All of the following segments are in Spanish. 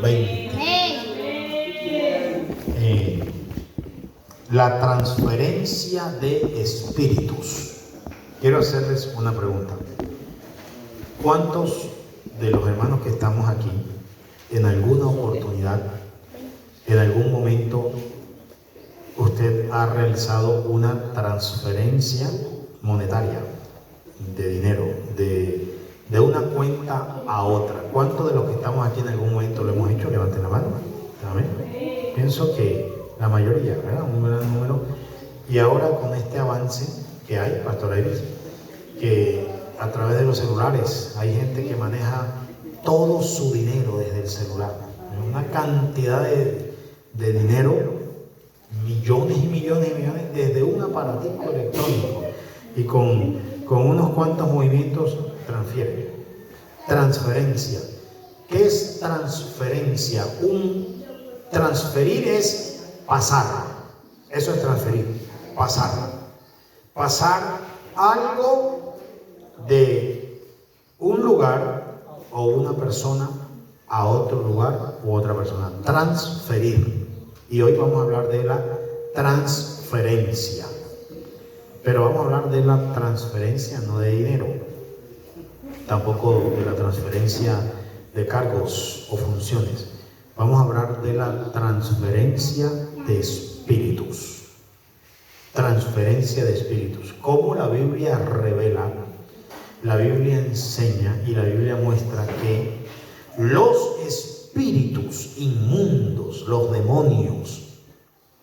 20. La transferencia de espíritus. Quiero hacerles una pregunta. ¿Cuántos de los hermanos que estamos aquí, en alguna oportunidad, en algún momento, usted ha realizado una transferencia monetaria de dinero, de una cuenta a otra? ¿Cuántos de los que estamos aquí en algún momento lo hemos hecho? Levanten la mano. Amén. Pienso que la mayoría, ¿verdad? Un gran número. Y ahora con este avance que hay, Pastor Iris, que a través de los celulares hay gente que maneja todo su dinero desde el celular. Una cantidad de dinero, millones y millones y millones, desde un aparatico electrónico. Y con unos cuantos movimientos transfiere. Transferencia. ¿Qué es transferencia? Transferir es pasar. Eso es transferir. Pasar. Pasar algo de un lugar o una persona a otro lugar u otra persona. Transferir. Y hoy vamos a hablar de la transferencia. Pero vamos a hablar de la transferencia no de dinero, tampoco de la transferencia de cargos o funciones. Vamos a hablar de la transferencia de espíritus. Transferencia de espíritus. Como la Biblia revela, la Biblia enseña y la Biblia muestra que los espíritus inmundos, los demonios,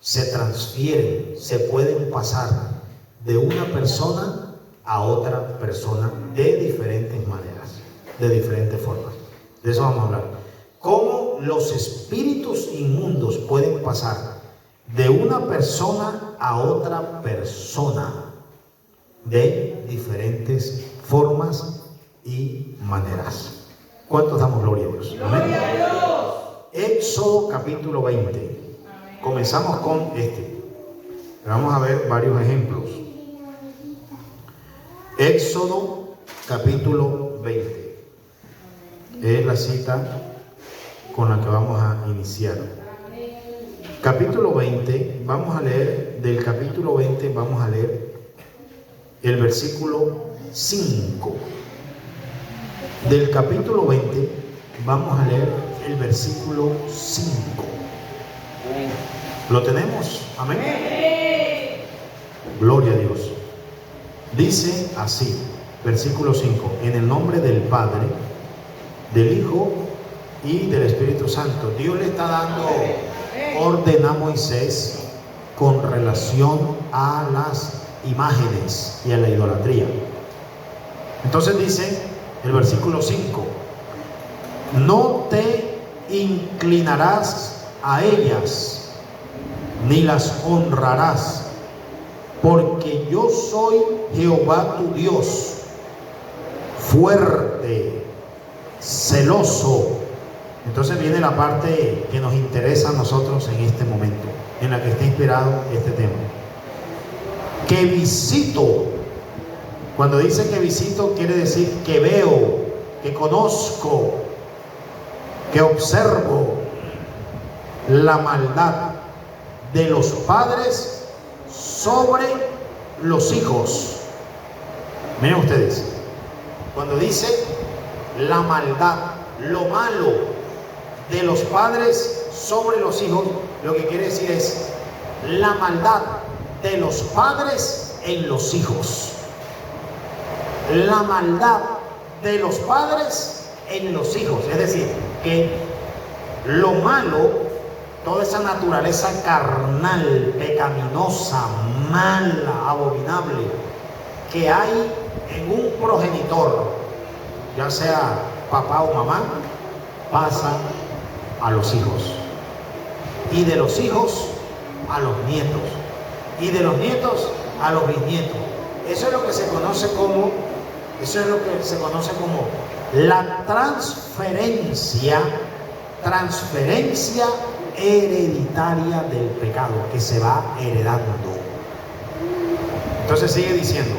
se transfieren, se pueden pasar de una persona a otra persona de diferentes maneras, de diferentes formas. De eso vamos a hablar. Cómo los espíritus inmundos pueden pasar de una persona a otra persona de diferentes formas y maneras. ¿Cuántos damos gloria a Dios? Amén. Éxodo capítulo 20. Comenzamos con Vamos a ver varios ejemplos. Éxodo capítulo 20 es la cita con la que vamos a iniciar. Capítulo 20, vamos a leer, del capítulo 20 vamos a leer el versículo 5. Del capítulo 20 vamos a leer el versículo 5. ¿Lo tenemos? Amén. Gloria a Dios. Dice así, versículo 5: en el nombre del Padre, del Hijo y del Espíritu Santo. Dios le está dando orden a Moisés con relación a las imágenes y a la idolatría. Entonces dice el versículo 5: no te inclinarás a ellas, ni las honrarás, porque yo soy Jehová tu Dios, fuerte, celoso. Entonces viene la parte que nos interesa a nosotros en este momento, en la que está inspirado este tema. Que visito. Cuando dice que visito, quiere decir que veo, que conozco, que observo la maldad de los padres sobre los hijos. Miren ustedes, cuando dice la maldad, lo malo de los padres sobre los hijos, lo que quiere decir es la maldad de los padres en los hijos. La maldad de los padres en los hijos. Es decir, que lo malo, toda esa naturaleza carnal, pecaminosa, mala, abominable, que hay en un progenitor, ya sea papá o mamá, pasa a los hijos. Y de los hijos a los nietos. Y de los nietos a los bisnietos. Eso es lo que se conoce como la transferencia hereditaria del pecado, que se va heredando. Entonces sigue diciendo,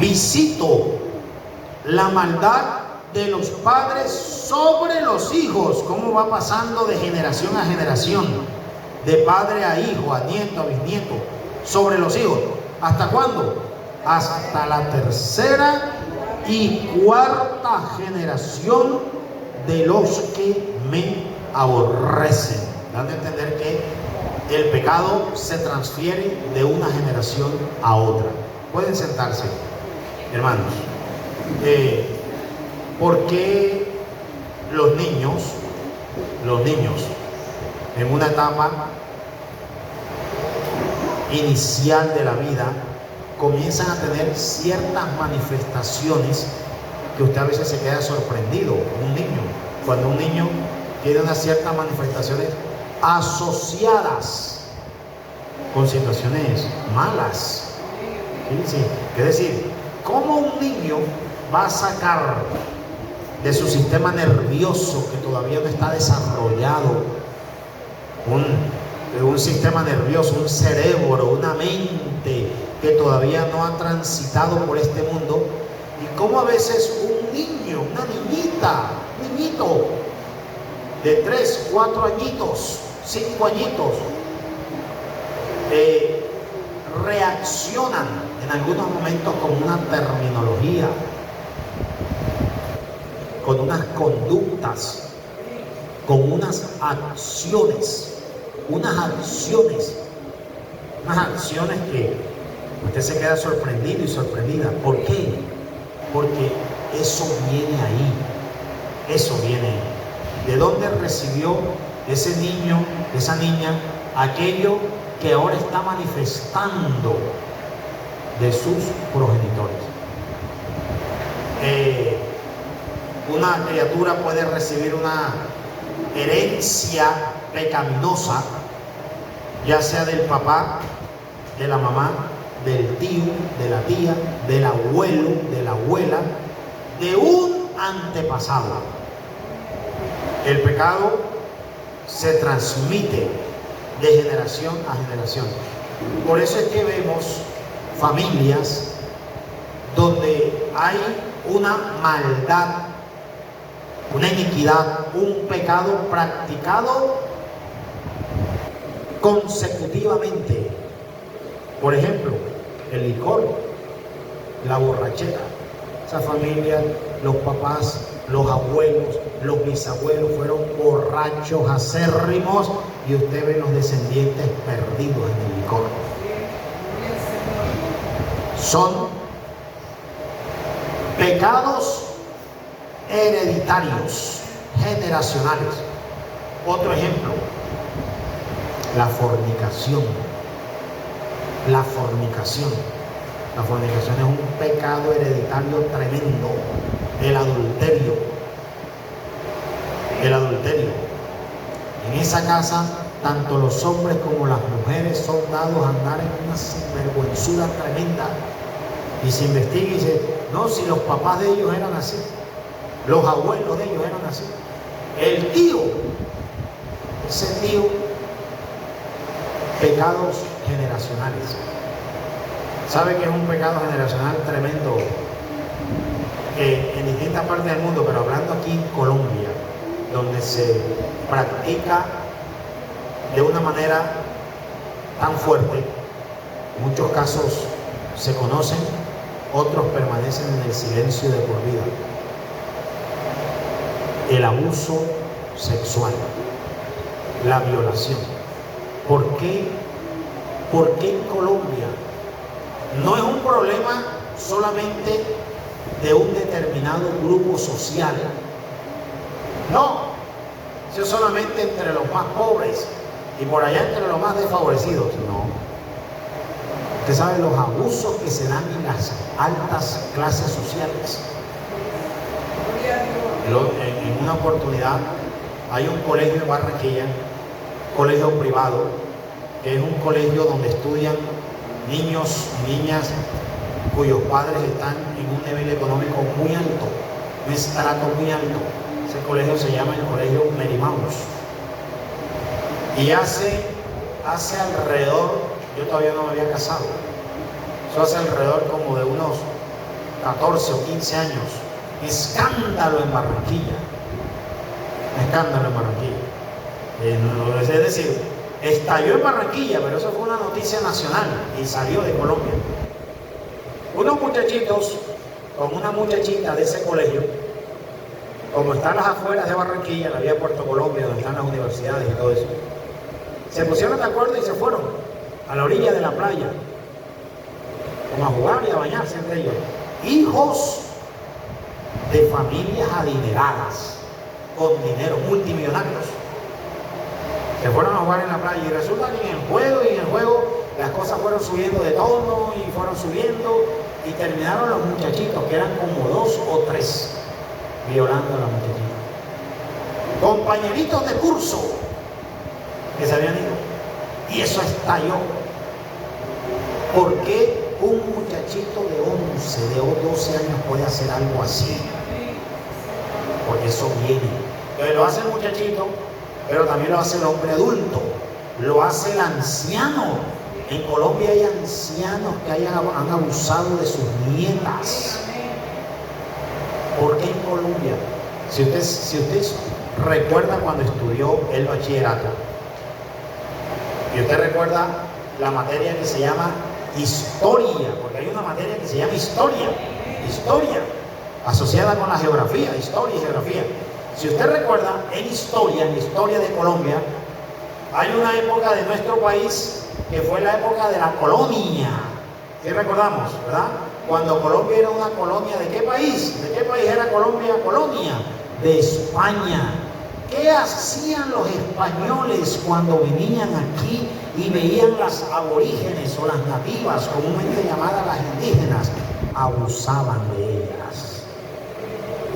visito la maldad de los padres sobre los hijos. ¿Cómo va pasando de generación a generación? De padre a hijo, a nieto, a bisnieto, sobre los hijos. ¿Hasta cuándo? Hasta la tercera y cuarta generación de los que me aborrecen. Dan a entender que el pecado se transfiere de una generación a otra. Pueden sentarse, hermanos. ¿Por qué los niños en una etapa inicial de la vida comienzan a tener ciertas manifestaciones que usted a veces se queda sorprendido? Un niño, cuando un niño tiene unas ciertas manifestaciones asociadas con situaciones malas. ¿Sí? Es decir, ¿cómo un niño va a sacar de su sistema nervioso, que todavía no está desarrollado, un sistema nervioso, un cerebro, una mente que todavía no ha transitado por este mundo? Y cómo a veces un niño, una niñito de 3, 4 añitos, 5 añitos, reaccionan en algunos momentos con una terminología, con unas conductas, con unas acciones que usted se queda sorprendido y sorprendida. ¿Por qué? Porque eso viene ahí. ¿De dónde recibió ese niño, esa niña, aquello que ahora está manifestando de sus progenitores? Una criatura puede recibir una herencia pecaminosa, ya sea del papá, de la mamá, del tío, de la tía, del abuelo, de la abuela, de un antepasado. El pecado se transmite de generación a generación. Por eso es que vemos familias donde hay una maldad, una iniquidad, un pecado practicado consecutivamente. Por ejemplo, el licor, la borrachera. Esa familia, los papás, los abuelos, los bisabuelos fueron borrachos acérrimos y usted ve los descendientes perdidos en el licor. Son pecados hereditarios, generacionales. Otro ejemplo, la fornicación. La fornicación es un pecado hereditario tremendo. El adulterio. En esa casa, tanto los hombres como las mujeres son dados a andar en una sinvergüenzura tremenda. Y se investiga y dice, no, si los papás de ellos eran así, los abuelos de ellos eran así. El tío, ese tío, pecados generacionales. ¿Sabe que es un pecado generacional tremendo? En distintas partes del mundo, pero hablando aquí en Colombia, donde se practica de una manera tan fuerte, muchos casos se conocen, otros permanecen en el silencio de por vida. El abuso sexual, la violación. ¿Por qué en Colombia no es un problema solamente de un determinado grupo social? No, eso es solamente entre los más pobres y por allá entre los más desfavorecidos. No. Usted sabe los abusos que se dan en las altas clases sociales. En una oportunidad hay un colegio en Barranquilla, colegio privado, que es un colegio donde estudian niños y niñas cuyos padres están en un nivel económico muy alto, un estrato muy alto. Ese colegio se llama el Colegio Merimaus. Y hace alrededor, yo todavía no me había casado, eso hace alrededor como de unos 14 o 15 años, Escándalo en Barranquilla. Escándalo en Barranquilla. Es decir, estalló en Barranquilla, pero eso fue una noticia nacional y salió de Colombia. Unos muchachitos con una muchachita de ese colegio, como están las afueras de Barranquilla, la vía Puerto Colombia, donde están las universidades y todo eso, se pusieron de acuerdo y se fueron a la orilla de la playa, como a jugar y a bañarse entre ellos. Hijos de familias adineradas, con dinero, multimillonarios. Se fueron a jugar en la playa y resulta que en el juego las cosas fueron subiendo de tono y fueron subiendo y terminaron los muchachitos, que eran como 2 o 3, violando a la muchachita. Compañeritos de curso que se habían ido. Y eso estalló. ¿Por qué un muchachito de 11, de 12 años puede hacer algo así? Porque eso viene. Entonces lo hace el muchachito, pero también lo hace el hombre adulto, lo hace el anciano. En Colombia hay ancianos que han abusado de sus nietas. ¿Por qué en Colombia? Si usted recuerda cuando estudió el bachillerato, y usted recuerda la materia que se llama historia, porque hay una materia que se llama historia, asociada con la geografía, historia y geografía. Si usted recuerda, en historia de Colombia, hay una época de nuestro país que fue la época de la colonia. ¿Sí recordamos, verdad? Cuando Colombia era una colonia, ¿de qué país? ¿De qué país era Colombia colonia? De España. ¿Qué hacían los españoles cuando venían aquí y veían las aborígenes o las nativas, comúnmente llamadas las indígenas? Abusaban de ellas.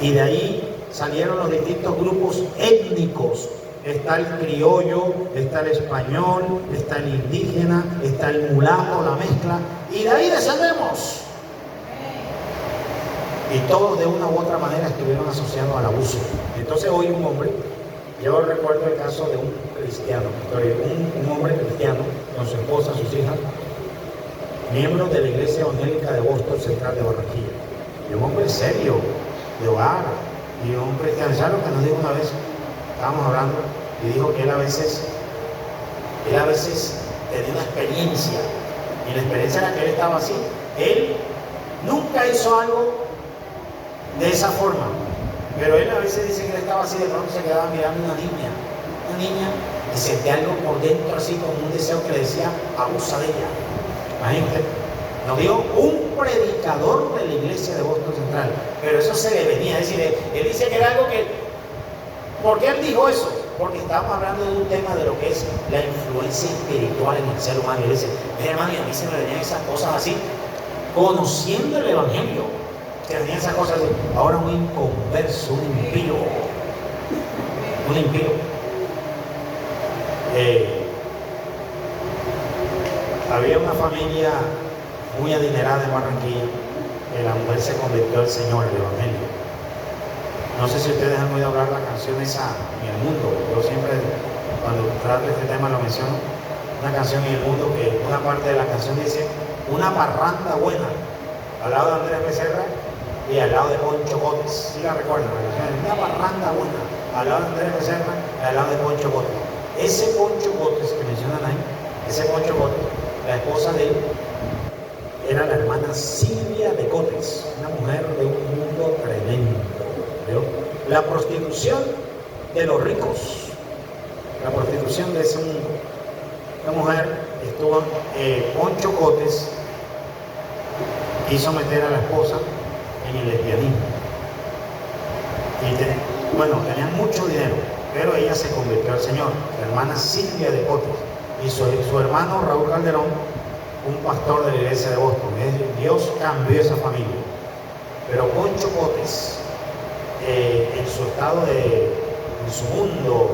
Y de ahí salieron los distintos grupos étnicos. Está el criollo, está el español, está el indígena, está el mulato, la mezcla, y de ahí descendemos. Y todos de una u otra manera estuvieron asociados al abuso. Entonces hoy un hombre, yo recuerdo el caso de un cristiano, un hombre cristiano con su esposa, sus hijas, miembros de la iglesia evangélica de Boston Central de Barranquilla. Y un hombre serio, de hogar, y un cristiano. ¿Sabes lo que nos dijo una vez? Estábamos hablando y dijo que él a veces tenía una experiencia, y la experiencia era que él estaba así. Él nunca hizo algo de esa forma, pero él a veces dice que él estaba así, de pronto se quedaba mirando una niña y sentía algo por dentro así como un deseo que le decía, abusa de ella. Imagínate, nos dio un predicador de la iglesia de Boston Central, pero eso se le venía, es decir, él dice que era algo que... ¿Por qué él dijo eso? Porque estábamos hablando de un tema de lo que es la influencia espiritual en el ser humano. Y él dice, hermano, y a mí se me venían esas cosas así, conociendo el evangelio, que venían esas cosas así. Ahora un inconverso, un impío. Había una familia muy adinerada en Barranquilla, que la mujer se convirtió al Señor, el evangelio. No sé si ustedes han oído hablar la canción esa, En el Mundo. Yo siempre, cuando trato este tema, lo menciono. Una canción En el Mundo, que una parte de la canción dice, una parranda buena, al lado de Andrés Becerra y al lado de Poncho Botes. ¿Sí la recuerdan? Una parranda buena, al lado de Andrés Becerra y al lado de Poncho Botes. Ese Poncho Botes que mencionan ahí, la esposa de él, era la hermana Silvia de Cotes, una mujer de un mundo tremendo. La prostitución de los ricos, la prostitución de ese mundo. La mujer estuvo, Poncho Cotes quiso meter a la esposa en el lesbianismo. Y tenían mucho dinero, pero ella se convirtió al Señor, la hermana Silvia de Cotes, y su hermano Raúl Calderón, un pastor de la iglesia de Boston. Dios cambió esa familia. Pero Poncho Cotes, en su estado en su mundo,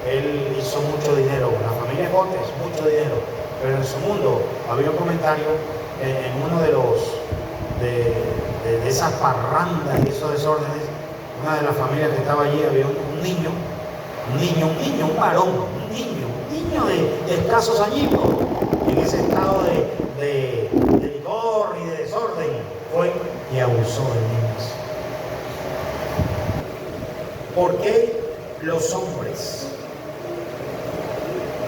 él hizo mucho dinero, la familia Cotes, mucho dinero, pero en su mundo había un comentario en uno de esas parrandas y esos desórdenes. Una de las familias que estaba allí, había un niño, un varón, un niño de escasos añitos, en ese estado de licor y de desorden, fue y abusó de niños. ¿Por qué los hombres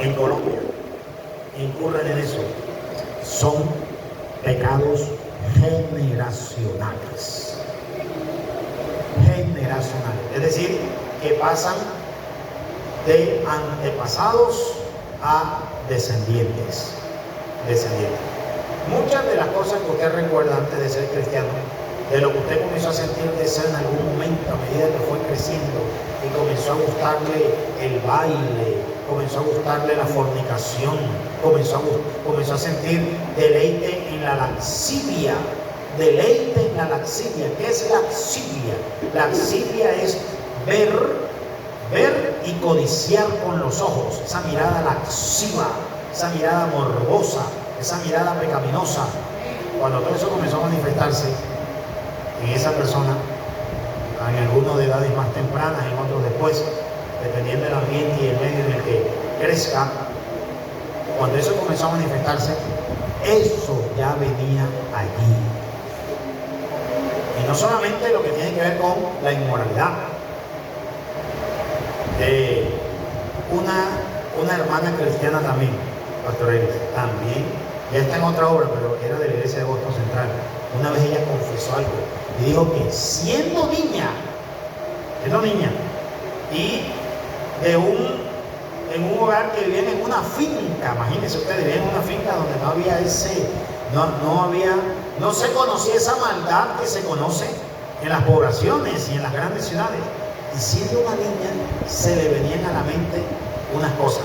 en Colombia incurren en eso? Son pecados generacionales. Generacionales. Es decir, que pasan de antepasados a descendientes. Muchas de las cosas que usted recuerda antes de ser cristiano, de lo que usted comenzó a sentir deseo en algún momento a medida que fue creciendo y comenzó a gustarle el baile, comenzó a gustarle la fornicación, comenzó a sentir deleite en la laxivia. Deleite en la laxivia. ¿Qué es laxivia? Laxivia es ver y codiciar con los ojos, esa mirada laxiva, esa mirada morbosa, esa mirada pecaminosa. Cuando todo eso comenzó a manifestarse en esa persona, en algunos de edades más tempranas, en otros después, dependiendo del ambiente y el medio en el que crezca, cuando eso comenzó a manifestarse, eso ya venía allí. Y no solamente lo que tiene que ver con la inmoralidad. Una hermana cristiana también, Pastor Eres, también, ya está en otra obra, pero era de la iglesia de Boston Central. Una vez ella confesó algo y dijo que siendo niña, y en un hogar que vivían en una finca, imagínense ustedes, vivían en una finca donde no se conocía esa maldad que se conoce en las poblaciones y en las grandes ciudades. Y siendo una niña, se le venían a la mente unas cosas.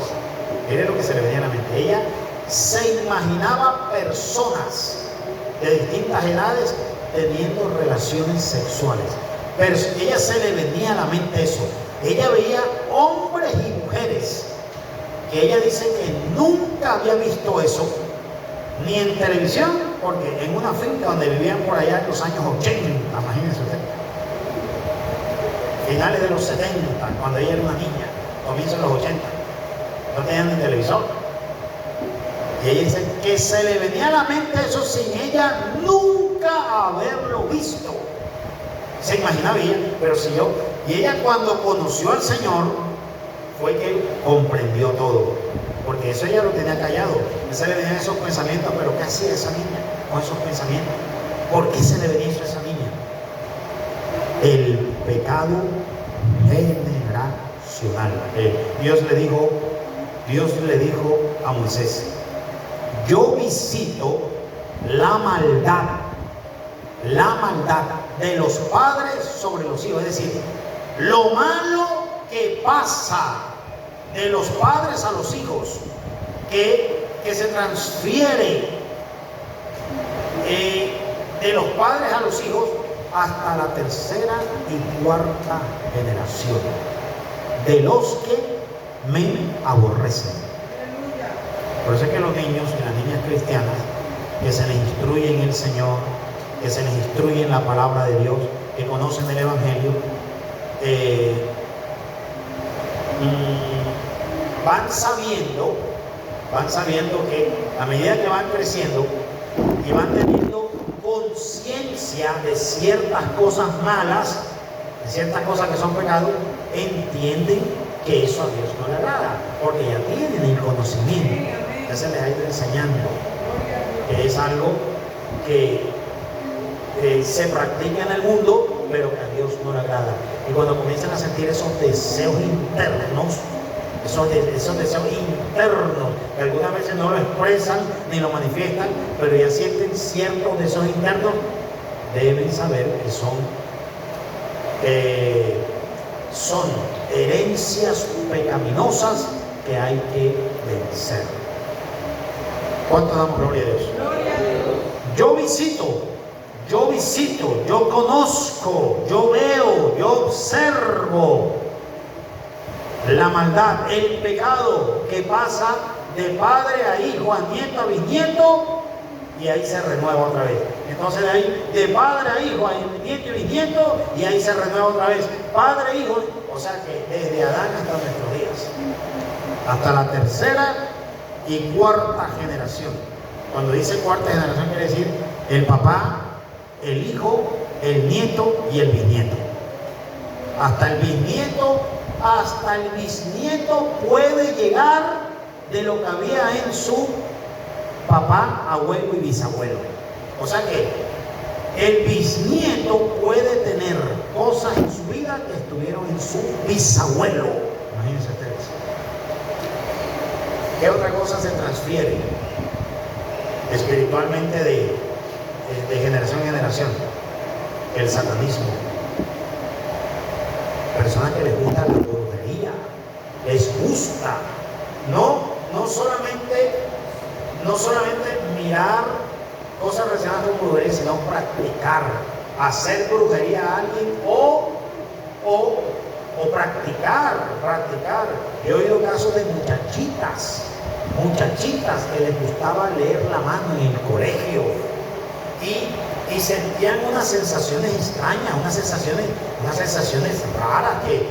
Miren lo que se le venía a la mente. Ella se imaginaba personas de distintas edades teniendo relaciones sexuales. Pero ella se le venía a la mente eso. Ella veía hombres y mujeres que ella dice que nunca había visto eso, ni en televisión, porque en una finca donde vivían por allá en los años 80, imagínense usted, finales de los 70, cuando ella era una niña, comienzos de los 80, no tenían ni televisor. Y ella dice que se le venía a la mente eso sin ella nunca haberlo visto. Se imaginaba ella, pero siguió. Y ella, cuando conoció al Señor, fue que comprendió todo. Porque eso ella lo tenía callado. Se le venían esos pensamientos, pero ¿qué hacía esa niña con esos pensamientos? ¿Por qué se le venía eso a esa niña? El pecado generacional. Dios le dijo a Moisés: yo visito la maldad de los padres sobre los hijos. Es decir, lo malo que pasa de los padres a los hijos, que se transfiere de los padres a los hijos hasta la tercera y cuarta generación, de los que me aborrecen. Por eso es que los niños y las niñas cristianas, que se les instruye en el Señor, que se les instruye en la palabra de Dios, que conocen el Evangelio, van sabiendo que a medida que van creciendo y van teniendo conciencia de ciertas cosas malas, de ciertas cosas que son pecados, entienden que eso a Dios no le agrada, porque ya tienen el conocimiento, ya se les ha ido enseñando que es algo que se practica en el mundo, pero que a Dios no le agrada. Y cuando comienzan a sentir esos deseos internos, esos deseos internos, que algunas veces no lo expresan ni lo manifiestan, pero ya sienten ciertos deseos internos, deben saber que son herencias pecaminosas que hay que vencer. ¿Cuánto damos gloria a Dios? Gloria a Dios. Yo visito, yo conozco, yo veo, yo observo la maldad, el pecado que pasa de padre a hijo, a nieto, a bisnieto, y ahí se renueva otra vez. Entonces de ahí, de padre a hijo, a nieto y bisnieto, y ahí se renueva otra vez. Padre, hijo, o sea que desde Adán hasta nuestros días, hasta la tercera y cuarta generación. Cuando dice cuarta generación quiere decir el papá, el hijo, el nieto y el bisnieto. Hasta el bisnieto puede llegar de lo que había en su papá, abuelo y bisabuelo. O sea que el bisnieto puede tener cosas en su vida que estuvieron en su bisabuelo. Imagínense ustedes. ¿Qué otra cosa se transfiere espiritualmente de generación en generación? El satanismo. Personas que les gusta la brujería, les gusta no solamente mirar cosas relacionadas con brujería, sino practicar, hacer brujería a alguien o practicar. He oído casos de muchachitas que les gustaba leer la mano en el colegio y sentían unas sensaciones extrañas, unas sensaciones raras que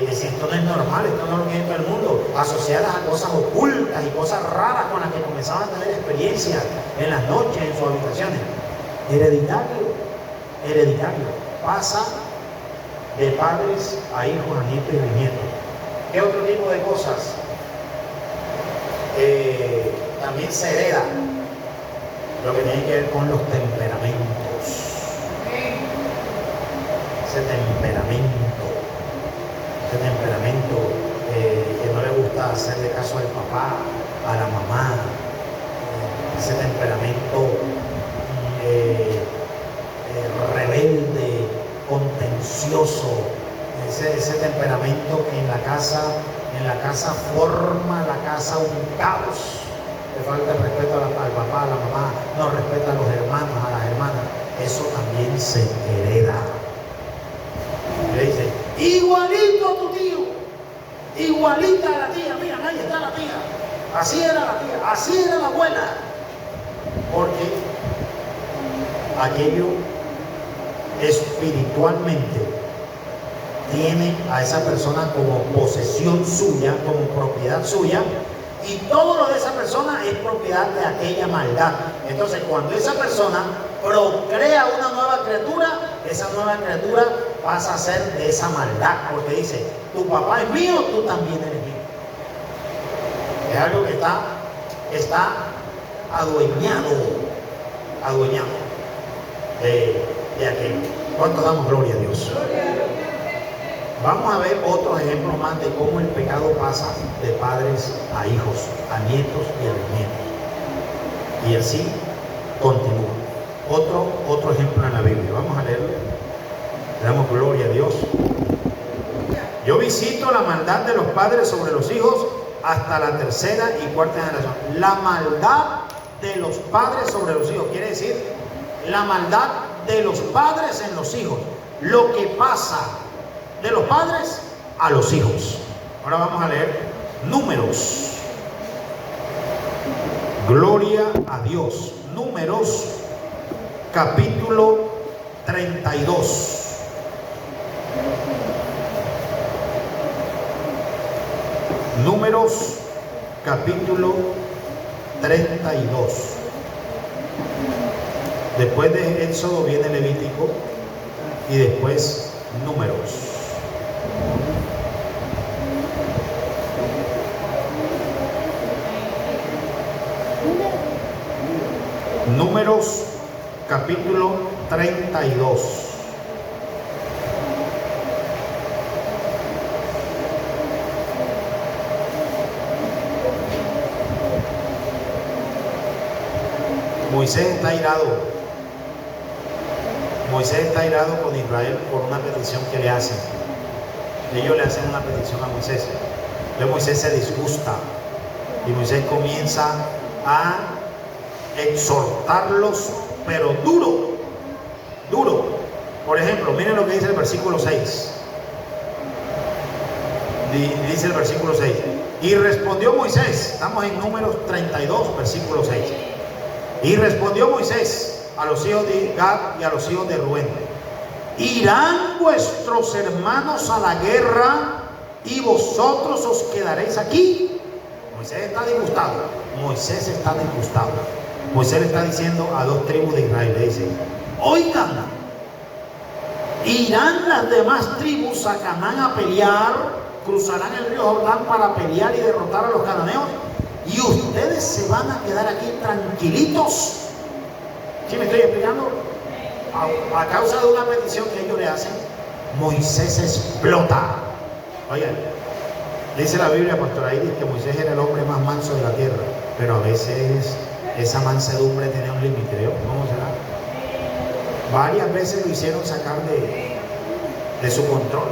decían, esto no es normal, esto no lo tiene todo el mundo, asociadas a cosas ocultas y cosas raras con las que comenzaban a tener experiencias en las noches, en sus habitaciones. Hereditario, pasa de padres a hijos, a nietos y bisnietos. ¿Qué otro tipo de cosas? También se hereda lo que tiene que ver con los temperamentos. Ese temperamento que no le gusta hacerle caso al papá, a la mamá, ese temperamento rebelde, contencioso, ese temperamento que en la casa forma la casa un caos. Le falta el respeto al papá, a la mamá, no respeta a los hermanos, a las hermanas. Eso también se hereda. Le dice, igualito a tu tío, igualita a la tía, mira, ahí está la tía. Así era la tía, así era la abuela. Porque aquello espiritualmente tiene a esa persona como posesión suya, como propiedad suya, y todo lo de esa persona es propiedad de aquella maldad. Entonces, cuando esa persona procrea una nueva criatura, esa nueva criatura pasa a ser de esa maldad, porque dice, tu papá es mío, tú también eres mío. Es algo que está adueñado de aquello. ¿Cuánto damos gloria a Dios? Vamos a ver otros ejemplos más de cómo el pecado pasa de padres a hijos, a nietos y a bisnietos. Y así continúa. Otro ejemplo en la Biblia. Vamos a leerlo. Le damos gloria a Dios. Yo visito la maldad de los padres sobre los hijos hasta la tercera y cuarta generación. La maldad de los padres sobre los hijos. Quiere decir, la maldad de los padres en los hijos. Lo que pasa de los padres a los hijos. Ahora vamos a leer Números. Gloria a Dios. Números, capítulo 32. Números, capítulo 32. Después de Éxodo viene Levítico y después Números. Números, capítulo 32. Moisés está irado. Moisés está irado con Israel por una petición que le hacen. Ellos le hacen una petición a Moisés. Entonces Moisés se disgusta y Moisés comienza a exhortarlos, pero duro. Por ejemplo, miren lo que dice el versículo 6. Dice el versículo 6. Y respondió Moisés, estamos en Números 32, versículo 6. Y respondió Moisés a los hijos de Gad y a los hijos de Rubén: ¿irán vuestros hermanos a la guerra y vosotros os quedaréis aquí? Moisés está disgustado. Moisés le está diciendo a dos tribus de Israel, le dice: oigan, Irán las demás tribus a Canaán a pelear, cruzarán el río Jordán para pelear y derrotar a los cananeos, y ustedes se van a quedar aquí tranquilitos. ¿Sí me estoy explicando? A causa de una petición que ellos le hacen, Moisés explota. Oigan, dice la Biblia, Pastor Iris, que Moisés era el hombre más manso de la tierra, pero a veces esa mansedumbre tenía un límite, ¿no? ¿Cómo será? Varias veces lo hicieron sacar de su control,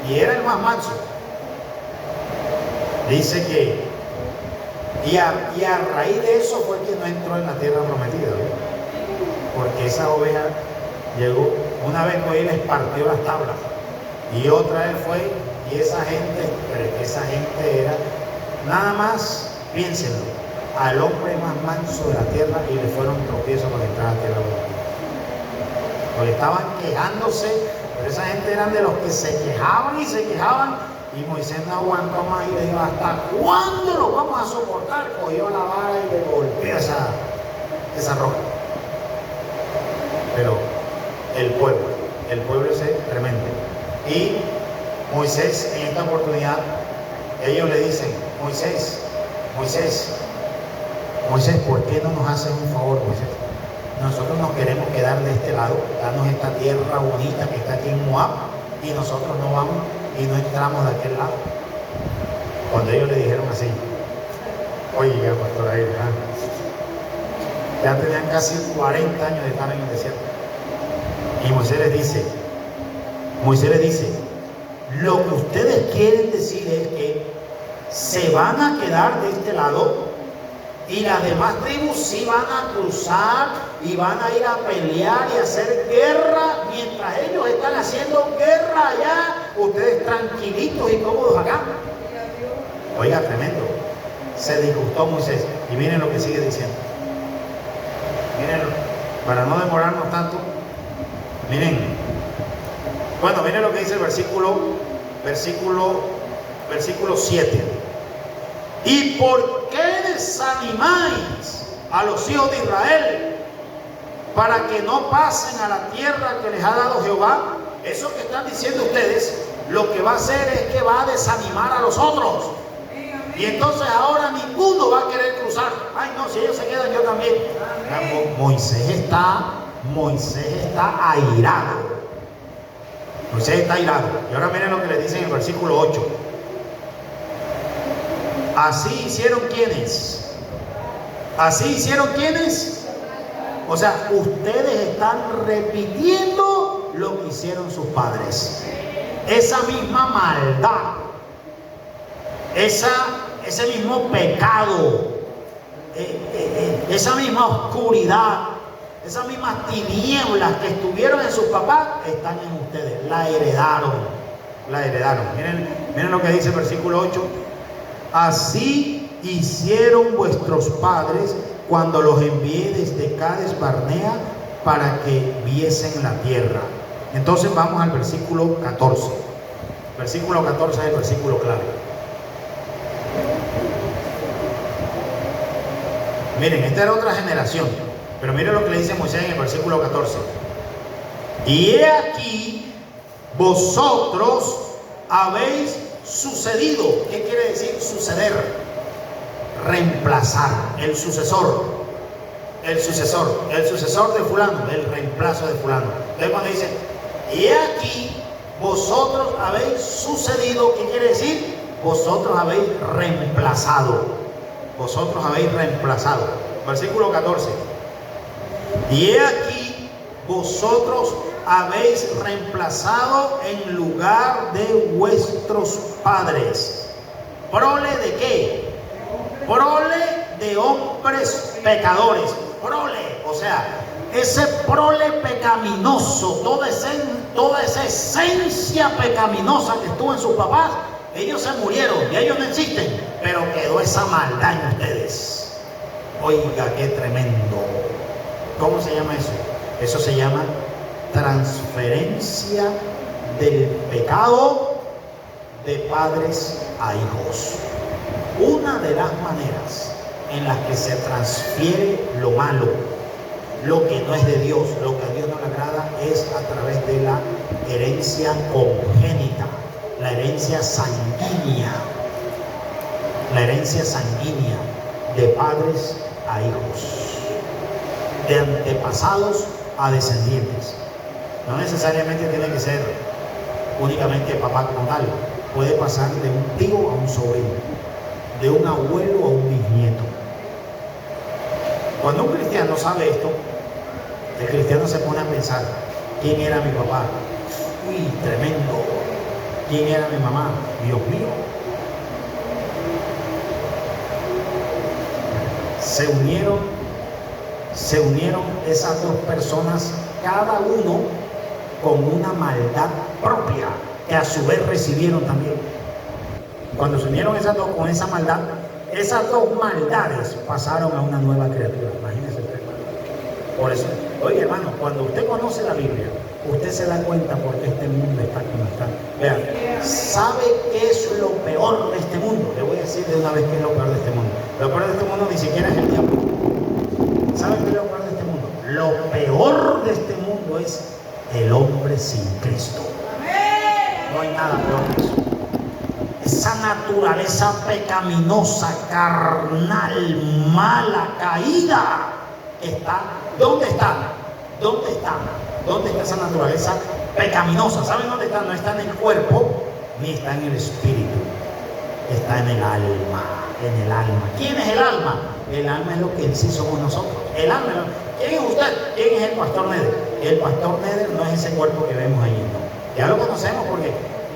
y era el más manso. Dice que y a raíz de eso fue que no entró en la tierra prometida, ¿no? Porque esa oveja llegó, una vez fue y les partió las tablas, y otra vez fue, y esa gente, pero que esa gente era, nada más, piénsenlo, al hombre más manso de la tierra, y le fueron tropiezos para entrar a la tierra prometida. Porque estaban quejándose, pero esa gente eran de los que se quejaban y se quejaban, y Moisés no aguantó más y le dijo: ¿hasta cuándo lo vamos a soportar? Cogió la vara y le golpeó esa roca. Pero el pueblo ese es tremendo. Y Moisés, en esta oportunidad, ellos le dicen: Moisés, ¿por qué no nos haces un favor, Moisés? Nosotros nos queremos quedar de este lado, darnos esta tierra bonita que está aquí en Moab, y nosotros no vamos y no entramos de aquel lado. Cuando ellos le dijeron así, oiga, Pastor Aire, ya tenían casi 40 años de estar en el desierto, y Moisés les dice, lo que ustedes quieren decir es que se van a quedar de este lado, y las demás tribus sí van a cruzar y van a ir a pelear y a hacer guerra, mientras ellos están haciendo guerra allá, ustedes tranquilitos y cómodos acá. Oiga, tremendo. Se disgustó Moisés, y miren lo que sigue diciendo. Miren, para no demorarnos tanto, miren lo que dice el versículo 7. ¿Y por qué desanimáis a los hijos de Israel para que no pasen a la tierra que les ha dado Jehová? Eso que están diciendo ustedes, lo que va a hacer es que va a desanimar a los otros. Y entonces ahora ninguno va a querer cruzar. Ay, no, si ellos se quedan, yo también. Moisés está airado. Moisés está airado. Y ahora miren lo que le dice en el versículo 8. Así hicieron quienes. O sea, ustedes están repitiendo lo que hicieron sus padres. Esa misma maldad, ese mismo pecado, esa misma oscuridad, esas mismas tinieblas que estuvieron en sus papás, están en ustedes. La heredaron. Miren lo que dice el versículo 8. Así hicieron vuestros padres cuando los envié desde Cades Barnea para que viesen la tierra. Entonces vamos al versículo 14. Versículo 14 es el versículo clave. Miren, esta era otra generación, pero miren lo que le dice Moisés en el versículo 14. Y he aquí, vosotros habéis sucedido. ¿Qué quiere decir suceder? Reemplazar, el sucesor de fulano, el reemplazo de fulano. Entonces cuando dice, y he aquí, vosotros habéis sucedido, ¿qué quiere decir? Vosotros habéis reemplazado. Versículo 14. Y he aquí, vosotros habéis reemplazado en lugar de vuestros padres. ¿Prole de qué? Prole de hombres pecadores. Prole, o sea, ese prole pecaminoso, toda esa esencia pecaminosa que estuvo en sus papás, ellos se murieron y ellos no existen, pero quedó esa maldad en ustedes. Oiga, qué tremendo. ¿Cómo se llama eso? Eso se llama transferencia del pecado de padres a hijos. Una de las maneras en las que se transfiere lo malo, lo que no es de Dios, lo que a Dios no le agrada, es a través de la herencia congénita, la herencia sanguínea, de padres a hijos, de antepasados a descendientes. No necesariamente tiene que ser únicamente papá como tal, puede pasar de un tío a un sobrino, de un abuelo a un bisnieto. Cuando un cristiano sabe esto, el cristiano se pone a pensar: ¿quién era mi papá? Uy, tremendo. ¿Quién era mi mamá? Dios mío. Se unieron esas dos personas, cada uno con una maldad propia, que a su vez recibieron también. Cuando se unieron esas dos con esa maldad, esas dos maldades pasaron a una nueva criatura. Imagínense usted. Por eso, oye hermano, cuando usted conoce la Biblia, usted se da cuenta por qué este mundo está como está. Vean, ¿sabe qué es lo peor de este mundo? Le voy a decir de una vez qué es lo peor de este mundo. Lo peor de este mundo ni siquiera es el diablo. ¿Sabe qué es lo peor de este mundo? Lo peor de este mundo es el hombre sin Cristo. No hay nada peor que eso. Esa naturaleza pecaminosa, carnal, mala, caída, está. ¿Dónde está? ¿Dónde está? ¿Dónde está esa naturaleza pecaminosa? ¿Saben dónde está? No está en el cuerpo, ni está en el espíritu. Está en el alma. En el alma. ¿Quién es el alma? El alma es lo que en sí somos nosotros. El alma. ¿Quién es usted? ¿Quién es el pastor Neder? El pastor Neder no es ese cuerpo que vemos ahí, no. Ya lo conocemos porque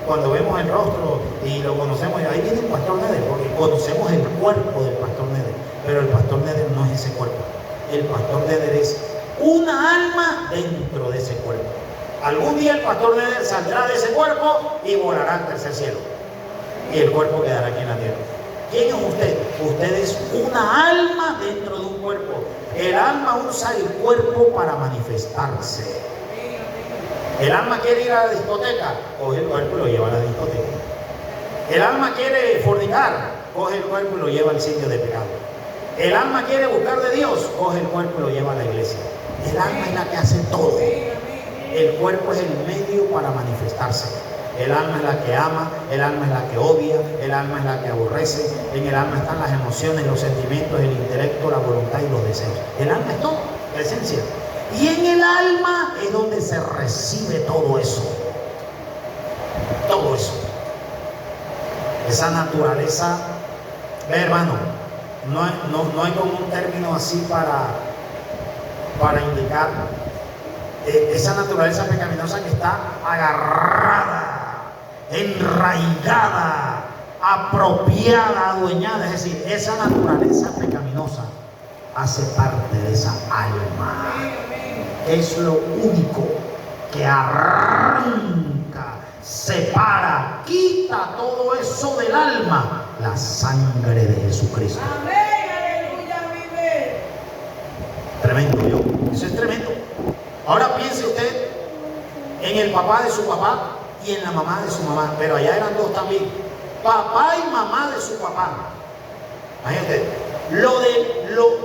cuando vemos el rostro y lo conocemos, ahí viene el pastor Neder, porque conocemos el cuerpo del pastor Neder. Pero el pastor Neder no es ese cuerpo. El pastor Neder es una alma dentro de ese cuerpo. Algún día el pastor Neder saldrá de ese cuerpo y volará al tercer cielo. Y el cuerpo quedará aquí en la tierra. ¿Quién es usted? Usted es una alma dentro de un cuerpo. El alma usa el cuerpo para manifestarse. El alma quiere ir a la discoteca, coge el cuerpo y lo lleva a la discoteca. El alma quiere fornicar, coge el cuerpo y lo lleva al sitio de pecado. El alma quiere buscar de Dios, coge el cuerpo y lo lleva a la iglesia. El alma es la que hace todo. El cuerpo es el medio para manifestarse. El alma es la que ama, el alma es la que odia, el alma es la que aborrece. En el alma están las emociones, los sentimientos, el intelecto, la voluntad y los deseos. El alma es todo, la esencia. Y en el alma es donde se recibe todo eso. Todo eso. Esa naturaleza. Ve, hermano, no hay como un término así para indicar esa naturaleza pecaminosa que está agarrada, enraigada, apropiada, adueñada. Es decir, esa naturaleza pecaminosa hace parte de esa alma. Es lo único que arranca, separa, quita todo eso del alma, la sangre de Jesucristo. Amén, aleluya, vive. Tremendo, yo. Eso es tremendo. Ahora piense usted en el papá de su papá y en la mamá de su mamá, pero allá eran dos también. Papá y mamá de su papá. Imagínate.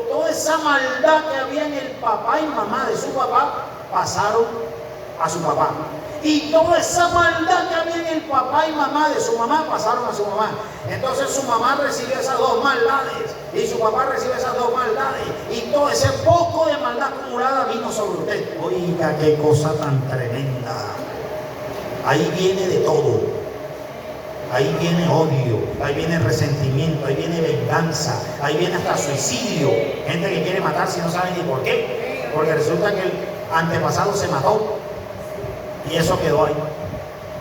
Toda esa maldad que había en el papá y mamá de su papá pasaron a su papá. Y toda esa maldad que había en el papá y mamá de su mamá pasaron a su mamá. Entonces su mamá recibió esas dos maldades y su papá recibió esas dos maldades. Y todo ese poco de maldad acumulada vino sobre usted. Oiga, qué cosa tan tremenda. Ahí viene de todo. Ahí viene odio, ahí viene resentimiento, ahí viene venganza, ahí viene hasta suicidio. Gente que quiere matarse y no sabe ni por qué. Porque resulta que el antepasado se mató y eso quedó ahí.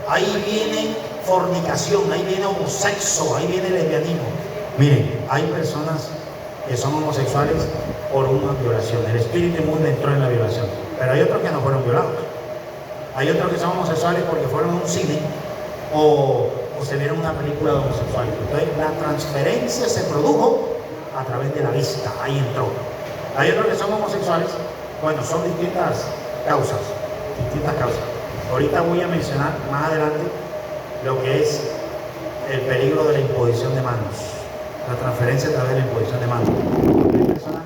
Ahí viene fornicación, ahí viene homosexo, ahí viene lesbianismo. Miren, hay personas que son homosexuales por una violación. El espíritu inmundo entró en la violación. Pero hay otros que no fueron violados. Hay otros que son homosexuales porque fueron a un cine o se vieron una película de homosexuales. Entonces la transferencia se produjo a través de la vista, ahí entró. Hay otros que son homosexuales, bueno, son distintas causas. Ahorita voy a mencionar más adelante lo que es el peligro de la imposición de manos, la transferencia a través de la imposición de manos. Hay personas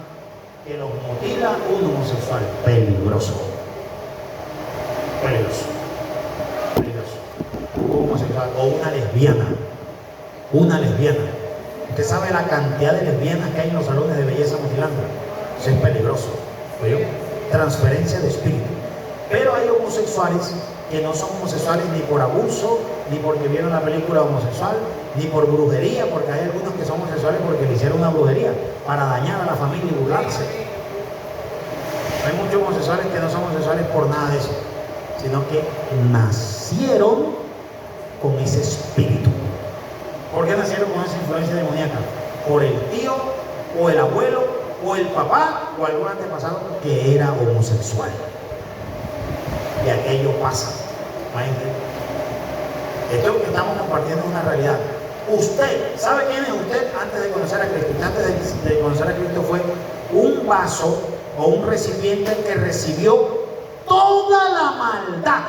que los mutila un homosexual, peligroso. o una lesbiana. Una lesbiana. Usted sabe la cantidad de lesbianas que hay en los salones de belleza Multilandra. Eso es peligroso. ¿Oye? Transferencia de espíritu. Pero hay homosexuales que no son homosexuales ni por abuso, ni porque vieron la película homosexual, ni por brujería, porque hay algunos que son homosexuales porque le hicieron una brujería para dañar a la familia y burlarse. Hay muchos homosexuales que no son homosexuales por nada de eso, sino que nacieron con ese espíritu. ¿Por qué nacieron con esa influencia demoníaca? Por el tío, o el abuelo, o el papá, o algún antepasado que era homosexual. Y aquello pasa. Esto que estamos compartiendo es una realidad. Usted, ¿sabe quién es usted antes de conocer a Cristo? Antes de conocer a Cristo fue un vaso o un recipiente que recibió toda la maldad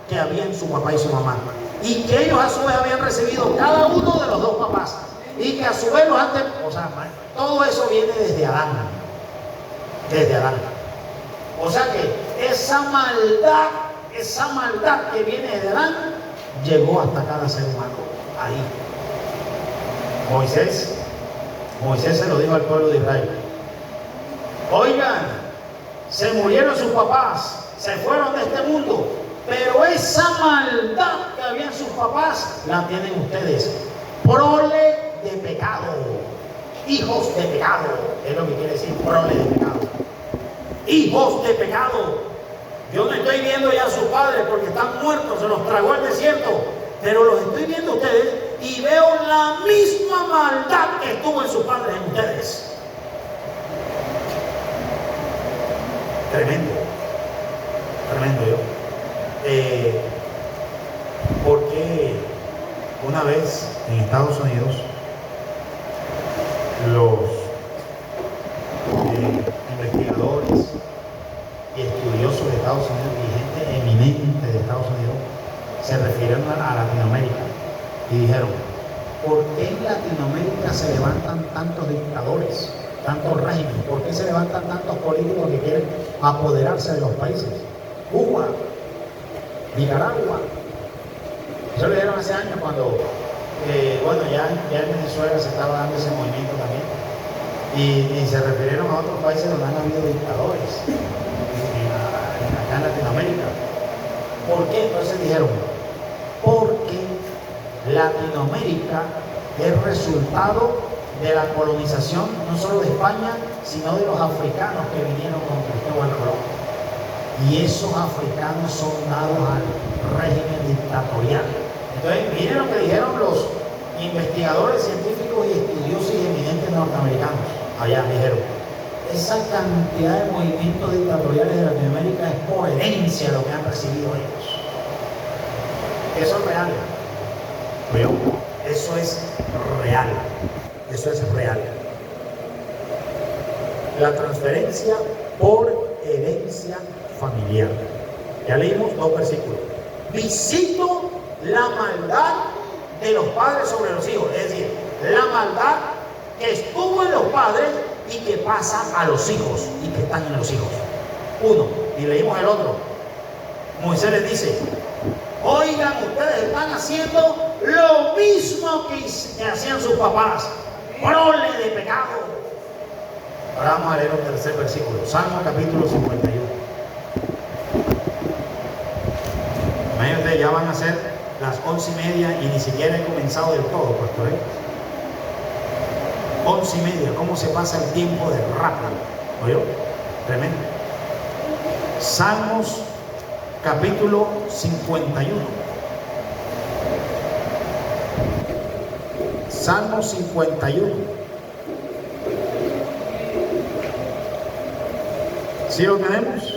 que había en su papá y su mamá. Y que ellos a su vez habían recibido cada uno de los dos papás. Y que a su vez los antes, o sea, todo eso viene desde Adán. Desde Adán. O sea que esa maldad que viene de Adán, llegó hasta cada ser humano. Ahí. Moisés se lo dijo al pueblo de Israel. Oigan, se murieron sus papás, se fueron de este mundo, pero esa maldad que había en sus papás, la tienen ustedes. Prole de pecado. Hijos de pecado. Es lo que quiere decir prole de pecado. Hijos de pecado. Yo no estoy viendo ya a sus padres porque están muertos, se los tragó el desierto, pero los estoy viendo a ustedes y veo la misma maldad que estuvo en sus padres en ustedes. Tremendo, tremendo yo. Porque una vez en Estados Unidos los investigadores y estudiosos de Estados Unidos y gente eminente de Estados Unidos se refirieron a Latinoamérica y dijeron: ¿por qué en Latinoamérica se levantan tantos dictadores, tantos regímenes? ¿Por qué se levantan tantos políticos que quieren apoderarse de los países? Cuba, Nicaragua. Eso lo dijeron hace años cuando, ya en Venezuela se estaba dando ese movimiento también. Y se refirieron a otros países donde han habido dictadores. Acá en Latinoamérica. ¿Por qué? Entonces dijeron, porque Latinoamérica es resultado de la colonización no solo de España, sino de los africanos que vinieron con Cristóbal Colón. Y esos africanos son dados al régimen dictatorial. Entonces, miren lo que dijeron los investigadores científicos y estudiosos y eminentes norteamericanos. Allá dijeron: esa cantidad de movimientos dictatoriales de Latinoamérica es por herencia lo que han recibido ellos. Eso es real. Pero eso es real. Eso es real. La transferencia por herencia familiar. Ya leímos 2 versículos. Visito la maldad de los padres sobre los hijos. Es decir, la maldad que estuvo en los padres y que pasa a los hijos y que están en los hijos. 1. Y leímos el otro. Moisés les dice: oigan, ustedes están haciendo lo mismo que hacían sus papás. Prole de pecado. Ahora vamos a leer el tercer versículo. Salmo capítulo 51. Imagínate, ya van a ser las 11:30 y ni siquiera he comenzado del todo, pastor. 11:30, ¿cómo se pasa el tiempo de rápido? ¿Oyó? Tremendo. Salmos capítulo 51. Salmos 51. ¿Sí lo tenemos?